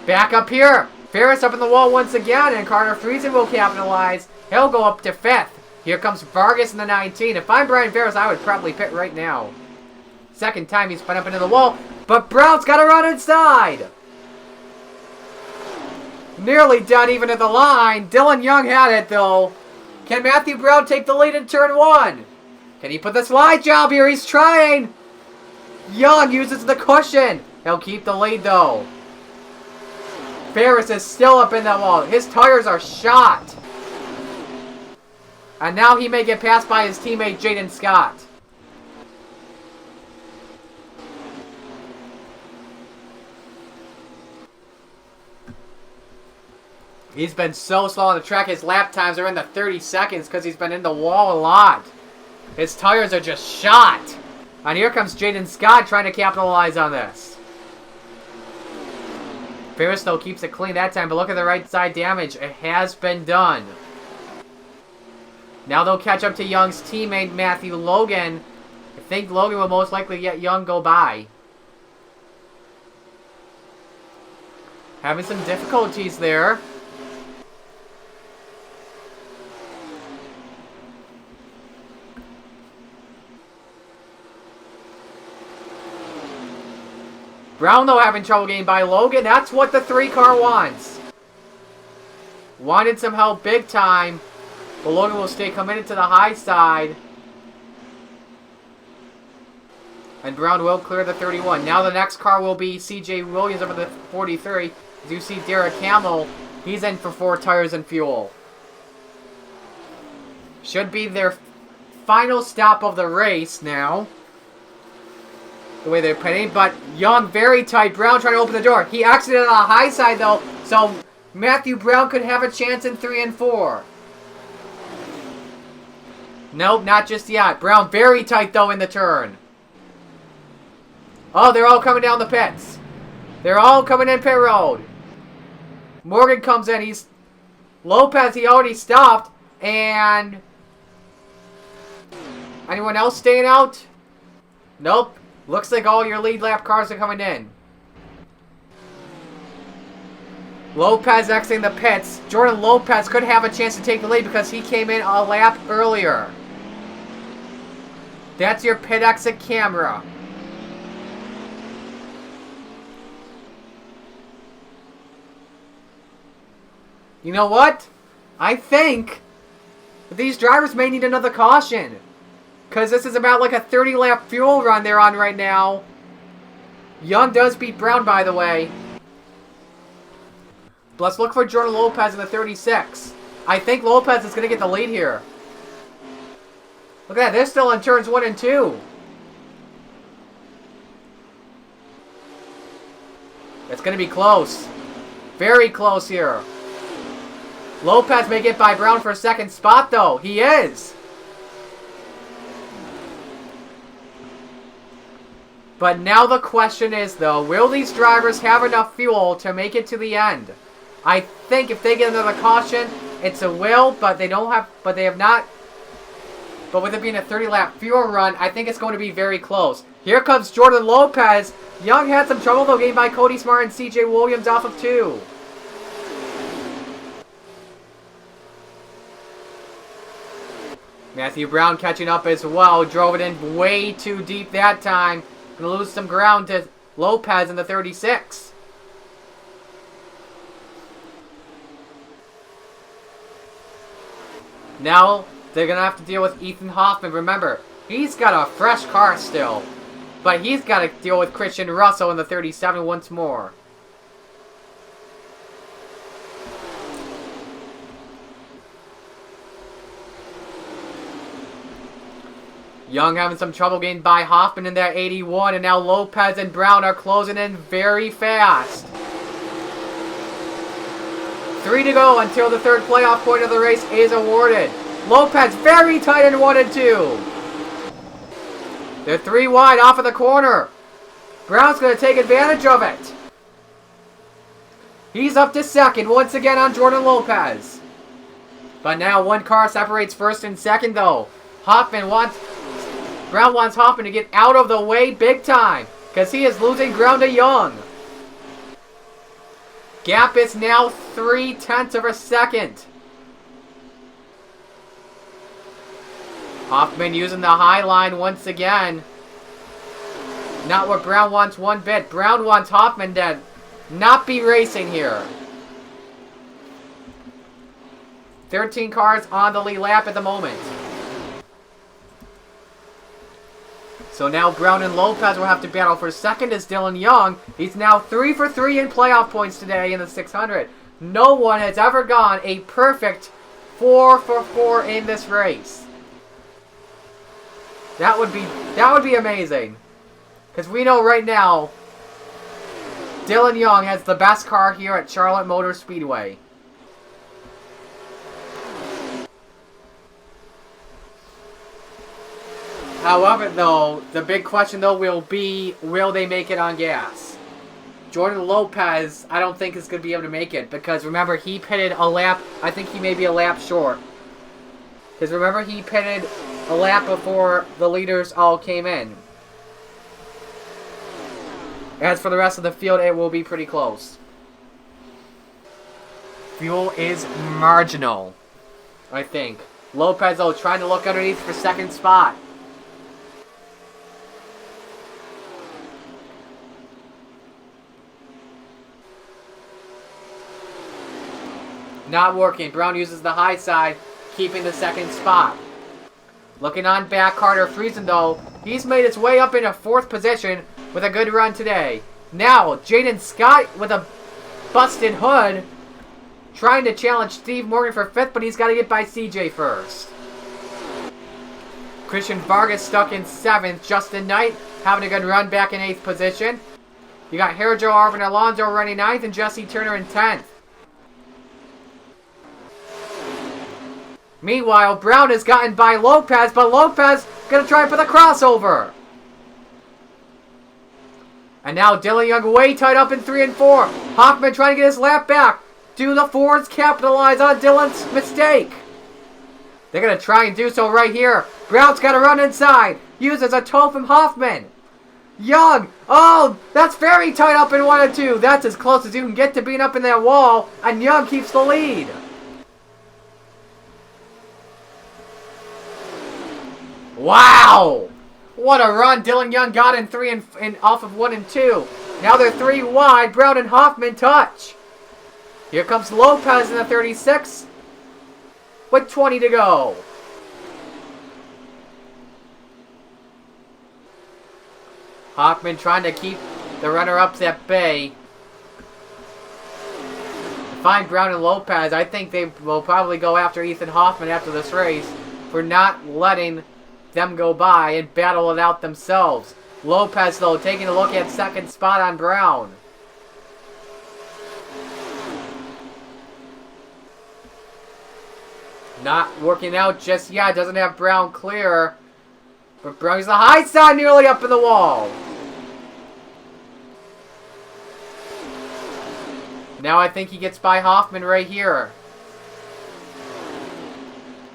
Back up here. Ferris up in the wall once again, and Carter Friesen will capitalize. He'll go up to 5th. Here comes Vargas in the 19. If I'm Brian Ferris, I would probably pit right now. Second time he's put up into the wall, but Brown's got to run inside. Nearly done even at the line. Dylan Young had it though. Can Matthew Brown take the lead in turn 1? Can he put the slide job here? He's trying. Young uses the cushion. He'll keep the lead though. Ferris is still up in that wall. His tires are shot. And now he may get passed by his teammate Jaden Scott. He's been so slow on the track. His lap times are in the 30 seconds because he's been in the wall a lot. His tires are just shot. And here comes Jaden Scott trying to capitalize on this. Ferris, though, keeps it clean that time, but look at the right side damage. It has been done. Now they'll catch up to Young's teammate, Matthew Logan. I think Logan will most likely let Young go by. Having some difficulties there. Brown, though, having trouble getting by Logan. That's what the 3-car wants. Wanted some help big time. But Logan will stay committed to the high side. And Brown will clear the 31. Now the next car will be CJ Williams over the 43. As you see Derek Hamill, he's in for 4 tires and fuel. Should be their final stop of the race now. The way they're pitting, but Young very tight. Brown trying to open the door. He exited on the high side though, so Matthew Brown could have a chance in 3 and 4. Nope, not just yet. Brown very tight though in the turn. Oh, they're all coming down the pits. They're all coming in pit road. Morgan comes in. He's Lopez. He already stopped. And anyone else staying out? Nope. Looks like all your lead lap cars are coming in. Lopez exiting the pits. Jordan Lopez could have a chance to take the lead because he came in a lap earlier. That's your pit exit camera. You know what? I think these drivers may need another caution. Because this is about like a 30-lap fuel run they're on right now. Young does beat Brown, by the way. But let's look for Jordan Lopez in the 36. I think Lopez is going to get the lead here. Look at that. They're still in turns 1 and 2. It's going to be close. Very close here. Lopez may get by Brown for a second spot, though. He is. But now the question is, though, will these drivers have enough fuel to make it to the end? I think if they get another caution, it's a will, but they have not. But with it being a 30-lap fuel run, I think it's going to be very close. Here comes Jordan Lopez. Young had some trouble, though, getting by Cody Smart and CJ Williams off of 2. Matthew Brown catching up as well. Drove it in way too deep that time. Going to lose some ground to Lopez in the 36. Now they're going to have to deal with Ethan Hoffman. Remember, he's got a fresh car still. But he's got to deal with Christian Russell in the 37 once more. Young having some trouble getting by Hoffman in that 81, and now Lopez and Brown are closing in very fast. 3 to go until the 3rd playoff point of the race is awarded. Lopez very tight in 1 and 2. They're 3 wide off of the corner. Brown's going to take advantage of it. He's up to 2nd once again on Jordan Lopez. But now 1 car separates 1st and 2nd though. Brown wants Hoffman to get out of the way big time because he is losing ground to Young. Gap is now 0.3 of a second. Hoffman using the high line once again. Not what Brown wants one bit. Brown wants Hoffman to not be racing here. 13 cars on the lead lap at the moment. So now Brown and Lopez will have to battle for second as Dylan Young. He's now 3 for 3 in playoff points today in the 600. No one has ever gone a perfect 4 for 4 in this race. That would be amazing. Because we know right now Dylan Young has the best car here at Charlotte Motor Speedway. However, though, the big question, though, will be, will they make it on gas? Jordan Lopez, I don't think is going to be able to make it. Because, remember, he pitted a lap. I think he may be a lap short. Because, remember, he pitted a lap before the leaders all came in. As for the rest of the field, it will be pretty close. Fuel is marginal, I think. Lopez, though, trying to look underneath for second spot. Not working. Brown uses the high side, keeping the second spot. Looking on back, Carter Friesen, though. He's made his way up into 4th position with a good run today. Now, Jaden Scott with a busted hood, trying to challenge Steve Morgan for 5th, but he's got to get by CJ first. Christian Vargas stuck in 7th. Justin Knight having a good run back in 8th position. You got Joe Arvin Alonso running 9th and Jesse Turner in 10th. Meanwhile, Brown has gotten by Lopez, but Lopez going to try and put the crossover. And now Dylan Young way tied up in 3 and 4. Hoffman trying to get his lap back. Do the Fords capitalize on Dylan's mistake? They're going to try and do so right here. Brown's got to run inside. Uses a toe from Hoffman. Young. Oh, that's very tight up in 1 and 2. That's as close as you can get to being up in that wall. And Young keeps the lead. Wow! What a run Dylan Young got in 3 and off of 1 and 2. Now they're 3 wide. Brown and Hoffman touch. Here comes Lopez in the 36 with 20 to go. Hoffman trying to keep the runner-ups at bay. Find Brown and Lopez. I think they will probably go after Ethan Hoffman after this race for not letting them go by and battle it out themselves. Lopez, though, taking a look at 2nd spot on Brown. Not working out just yet. Doesn't have Brown clear. But Brown's the high side nearly up in the wall. Now I think he gets by Hoffman right here.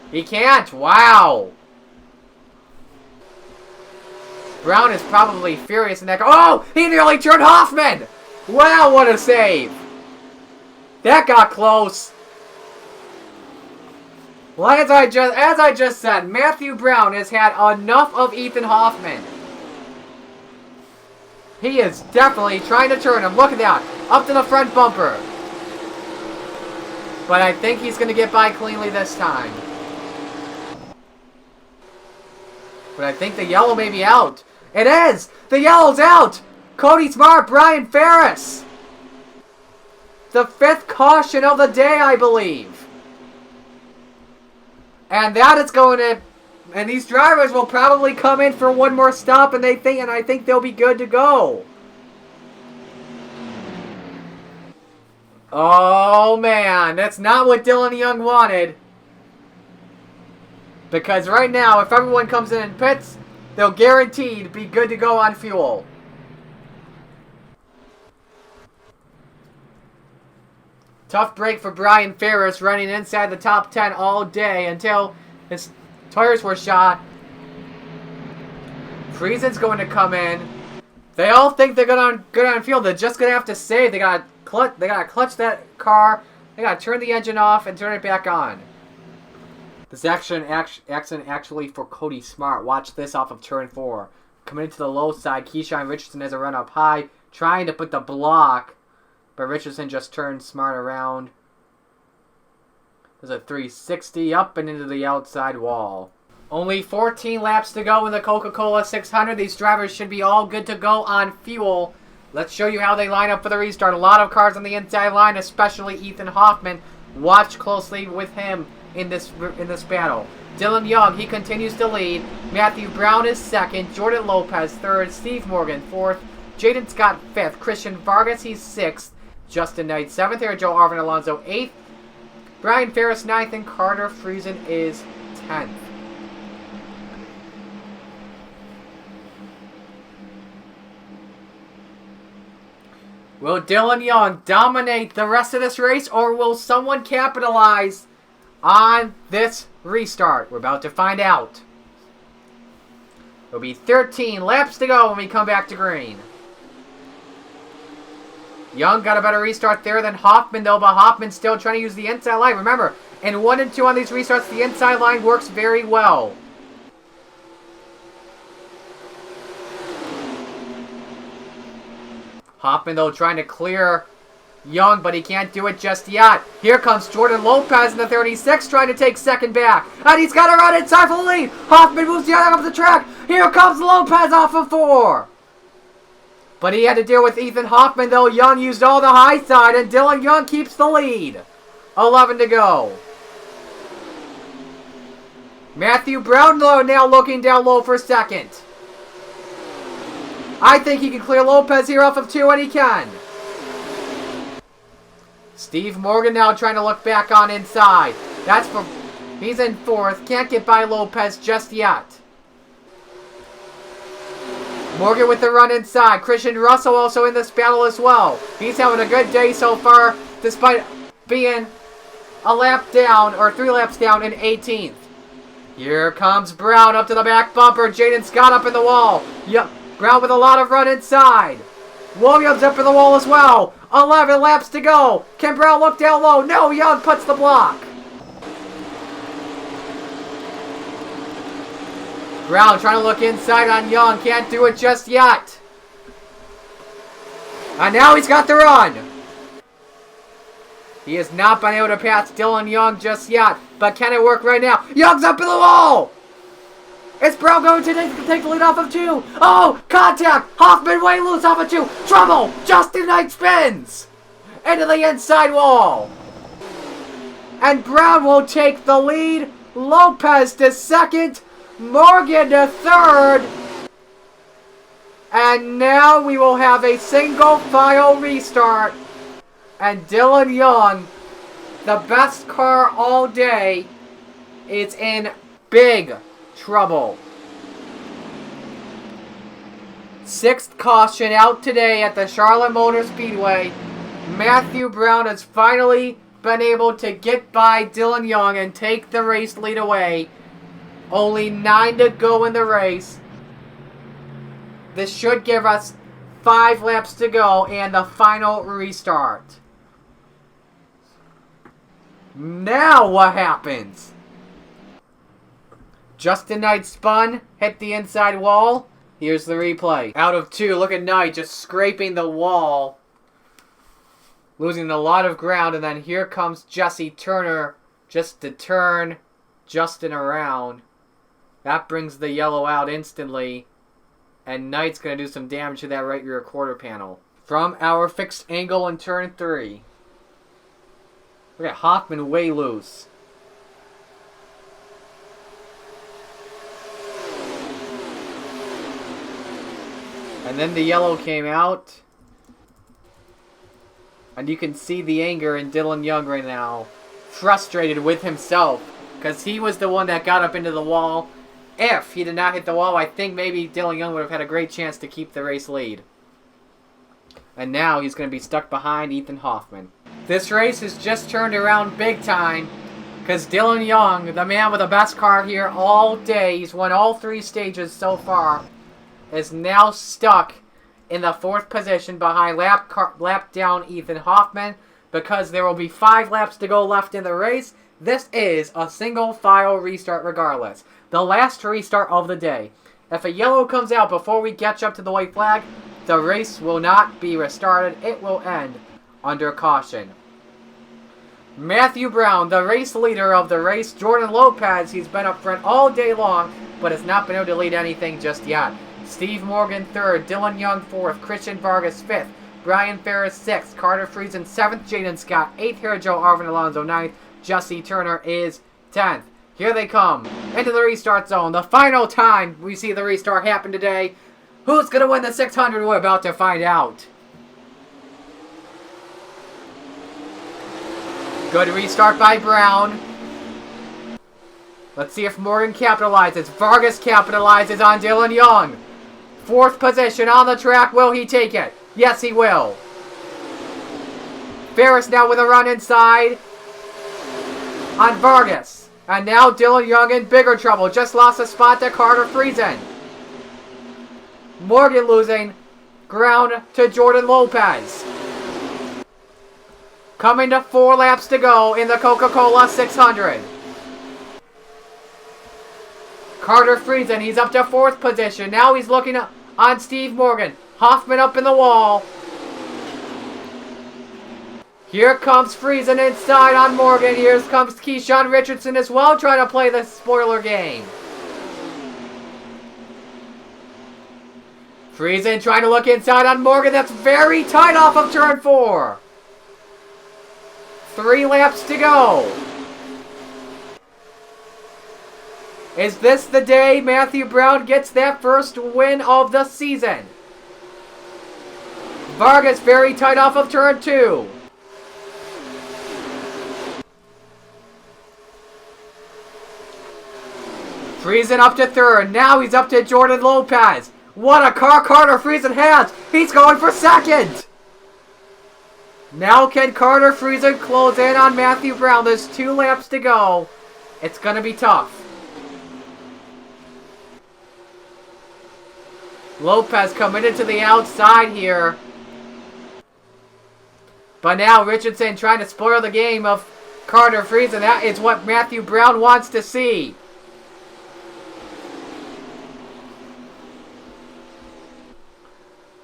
He can't. Wow. Brown is probably furious in that. Oh! He nearly turned Hoffman! Wow, what a save! That got close. Well, as I just said, Matthew Brown has had enough of Ethan Hoffman. He is definitely trying to turn him. Look at that. Up to the front bumper. But I think he's going to get by cleanly this time. But I think the yellow may be out. It is! The yellow's out! Cody Smart, Brian Ferris. The 5th caution of the day, I believe. And that is going to... And these drivers will probably come in for one more stop, and I think they'll be good to go. Oh, man. That's not what Dylan Young wanted. Because right now, if everyone comes in and pits, they'll guaranteed be good to go on fuel. Tough break for Brian Ferris, running inside the top 10 all day until his tires were shot. Friesen's going to come in. They all think they're good on fuel. They're just going to have to save. They got to clutch that car. They got to turn the engine off and turn it back on. This accident actually for Cody Smart. Watch this off of turn 4. Coming into the low side, Keyshawn Richardson has a run up high, trying to put the block, but Richardson just turned Smart around. There's a 360 up and into the outside wall. Only 14 laps to go in the Coca-Cola 600. These drivers should be all good to go on fuel. Let's show you how they line up for the restart. A lot of cars on the inside line, especially Ethan Hoffman. Watch closely with him in this battle. Dylan Young, he continues to lead. Matthew Brown is second. Jordan Lopez third. Steve Morgan fourth. Jaden Scott fifth. Christian Vargas, he's sixth. Justin Knight seventh. Here, Joe Arvin Alonso eighth. Brian Ferris ninth, and Carter Friesen is 10th. Will Dylan Young dominate the rest of this race, or will someone capitalize on this restart? We're about to find out. There'll be 13 laps to go when we come back to green. Young got a better restart there than Hoffman, though, but Hoffman's still trying to use the inside line. Remember, in 1 and 2 on these restarts, the inside line works very well. Hoffman, though, trying to clear Young, but he can't do it just yet. Here comes Jordan Lopez in the 36, trying to take second back. And he's got to run inside for the lead. Hoffman moves the other up the track. Here comes Lopez off of 4. But he had to deal with Ethan Hoffman, though. Young used all the high side, and Dylan Young keeps the lead. 11 to go. Matthew Brownlow now looking down low for second. I think he can clear Lopez here off of 2, and he can. Steve Morgan now trying to look back on inside. That's for... He's in 4th. Can't get by Lopez just yet. Morgan with the run inside. Christian Russell also in this battle as well. He's having a good day so far, despite being a lap down, or 3 laps down in 18th. Here comes Brown up to the back bumper. Jaden Scott up in the wall. Yep. Brown with a lot of run inside. Williams up in the wall as well. 11 laps to go. Can Brown look down low? No, Young puts the block. Brown trying to look inside on Young. Can't do it just yet. And now he's got the run. He has not been able to pass Dylan Young just yet. But can it work right now? Young's up in the wall. Is Brown going to take the lead off of 2? Oh, contact! Hoffman way loose off of 2. Trouble! Justin Knight spins! Into the inside wall. And Brown will take the lead. Lopez to second. Morgan to third. And now we will have a single file restart. And Dylan Young, the best car all day, is in big trouble. 6th caution out today at the Charlotte Motor Speedway. Matthew Brown has finally been able to get by Dylan Young and take the race lead away. Only 9 to go in the race. This should give us 5 laps to go and the final restart. Now what happens? Justin Knight spun, hit the inside wall. Here's the replay. Out of 2, look at Knight just scraping the wall. Losing a lot of ground, and then here comes Jesse Turner just to turn Justin around. That brings the yellow out instantly. And Knight's going to do some damage to that right rear quarter panel. From our fixed angle in turn 3. Look at Hoffman way loose. And then the yellow came out. And you can see the anger in Dylan Young right now. Frustrated with himself. Because he was the one that got up into the wall. If he did not hit the wall, I think maybe Dylan Young would have had a great chance to keep the race lead. And now he's going to be stuck behind Ethan Hoffman. This race has just turned around big time. Because Dylan Young, the man with the best car here all day, he's won all 3 stages so far, is now stuck in the 4th position behind lap down Ethan Hoffman, because there will be 5 laps to go left in the race. This is a single file restart regardless. The last restart of the day. If a yellow comes out before we catch up to the white flag, the race will not be restarted. It will end under caution. Matthew Brown, the race leader of the race. Jordan Lopez, he's been up front all day long, but has not been able to lead anything just yet. Steve Morgan 3rd, Dylan Young 4th, Christian Vargas 5th, Brian Ferris 6th, Carter Friesen 7th, Jaden Scott 8th, here Joe Arvin Alonso 9th, Jesse Turner is 10th. Here they come into the restart zone. The final time we see the restart happen today. Who's going to win the 600? We're about to find out. Good restart by Brown. Let's see if Morgan capitalizes. Vargas capitalizes on Dylan Young. 4th position on the track. Will he take it? Yes, he will. Ferris now with a run inside on Vargas. And now Dylan Young in bigger trouble. Just lost a spot to Carter Friesen. Morgan losing ground to Jordan Lopez. Coming to 4 laps to go in the Coca-Cola 600. Carter Friesen, he's up to 4th position. Now he's looking on Steve Morgan. Hoffman up in the wall. Here comes Friesen inside on Morgan. Here comes Keyshawn Richardson as well, trying to play the spoiler game. Friesen trying to look inside on Morgan. That's very tight off of turn 4. 3 laps to go. Is this the day Matthew Brown gets that first win of the season? Vargas very tight off of turn 2. Friesen up to 3rd. Now he's up to Jordan Lopez. What a car Carter Friesen has. He's going for 2nd. Now can Carter Friesen close in on Matthew Brown? There's 2 laps to go. It's going to be tough. Lopez coming into the outside here. But now Richardson trying to spoil the game of Carter Friesen. That is what Matthew Brown wants to see.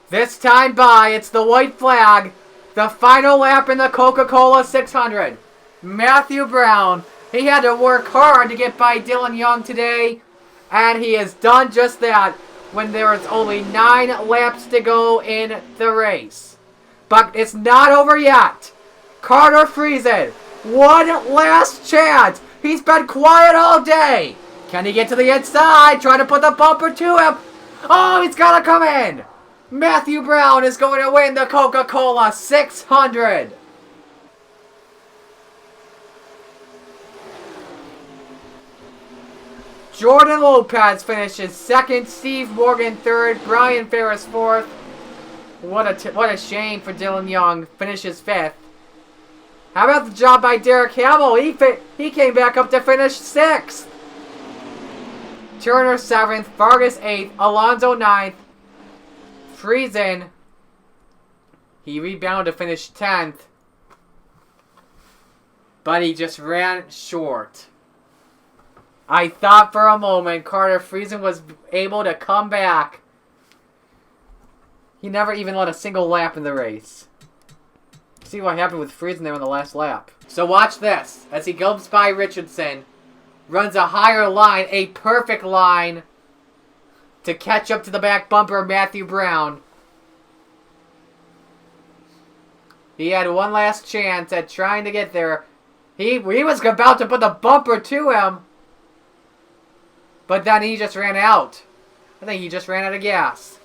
This time by, it's the white flag. The final lap in the Coca-Cola 600. Matthew Brown, he had to work hard to get by Dylan Young today. And he has done just that when there is only 9 laps to go in the race. But it's not over yet. Carter Friesen, one last chance. He's been quiet all day. Can he get to the inside? Trying to put the bumper to him. Oh, he's got to come in. Matthew Brown is going to win the Coca-Cola 600. Jordan Lopez finishes 2nd, Steve Morgan 3rd, Brian Ferris 4th. What a shame for Dylan Young. Finishes 5th. How about the job by Derek Hamill? He came back up to finish 6th. Turner 7th, Vargas 8th, Alonso 9th. Friesen, he rebounded to finish 10th, but he just ran short. I thought for a moment Carter Friesen was able to come back. He never even led a single lap in the race. See what happened with Friesen there in the last lap. So watch this as he goes by Richardson, runs a higher line, a perfect line, to catch up to the back bumper of Matthew Brown. He had one last chance at trying to get there. He was about to put the bumper to him. But then he just ran out. I think he just ran out of gas.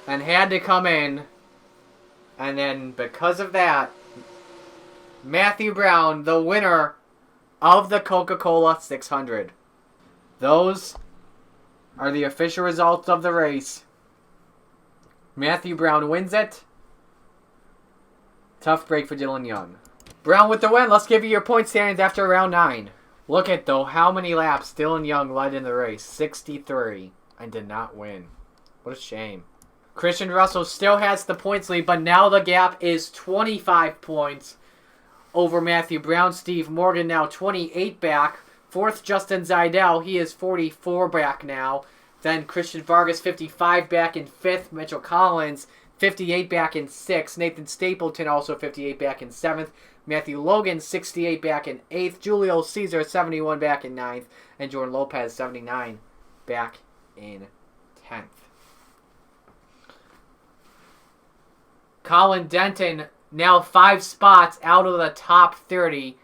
And had to come in. And then because of that, Matthew Brown, the winner of the Coca-Cola 600. Those are the official results of the race. Matthew Brown wins it. Tough break for Dylan Young. Brown with the win. Let's give you your point standings after round 9. Look at though how many laps Dylan Young led in the race. 63. And did not win. What a shame. Christian Russell still has the points lead, but now the gap is 25 points over Matthew Brown. Steve Morgan now 28 back. 4th, Justin Zeidel. He is 44 back now. Then Christian Vargas 55 back in 5th. Mitchell Collins 58 back in 6th. Nathan Stapleton also 58 back in 7th. Matthew Logan 68 back in 8th. Julio Caesar 71 back in 9th. And Jordan Lopez 79 back in 10th. Colin Denton now 5 spots out of the top 30.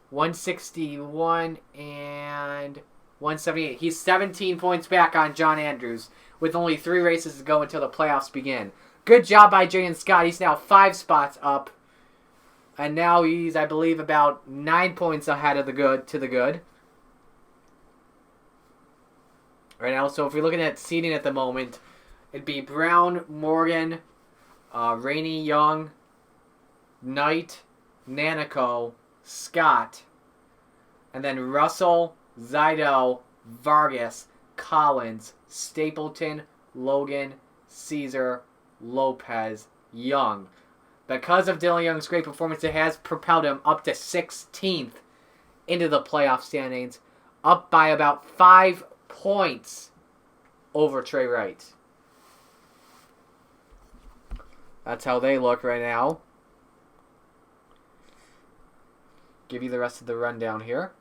161 and 178. He's 17 points back on John Andrews with only 3 races to go until the playoffs begin. Good job by Jaden Scott. He's now 5 spots up. And now he's, I believe, about 9 points ahead of the good. Right now, so if you're looking at seeding at the moment, it'd be Brown, Morgan, Rainey Young, Knight, Nanico, Scott, and then Russell, Zido, Vargas, Collins, Stapleton, Logan, Caesar, Lopez, Young. Because of Dylan Young's great performance, it has propelled him up to 16th into the playoff standings, up by about 5 points over Trey Wright. That's how they look right now. Give you the rest of the rundown here.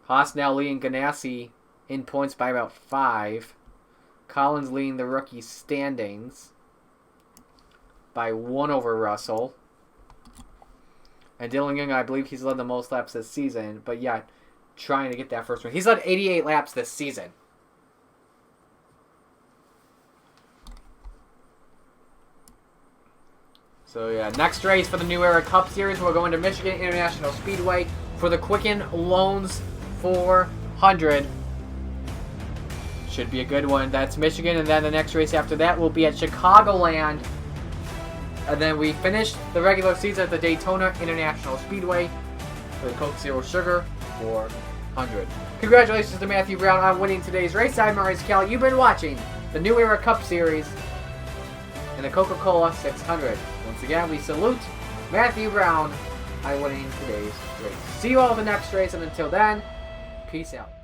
Haas now leading Ganassi in points by about 5. Collins leading the rookie standings by 1 over Russell. And Dylan Young, I believe he's led the most laps this season, but yeah, trying to get that first win. He's led 88 laps this season. So yeah, next race for the New Era Cup Series, we're going to Michigan International Speedway for the Quicken Loans 400. Should be a good one. That's Michigan, and then the next race after that will be at Chicagoland. And then we finish the regular season at the Daytona International Speedway for the Coke Zero Sugar 400. Congratulations to Matthew Brown on winning today's race. I'm Maurice Cal. You've been watching the New Era Cup Series in the Coca-Cola 600. Once again, we salute Matthew Brown on winning today's race. See you all at the next race, and until then, peace out.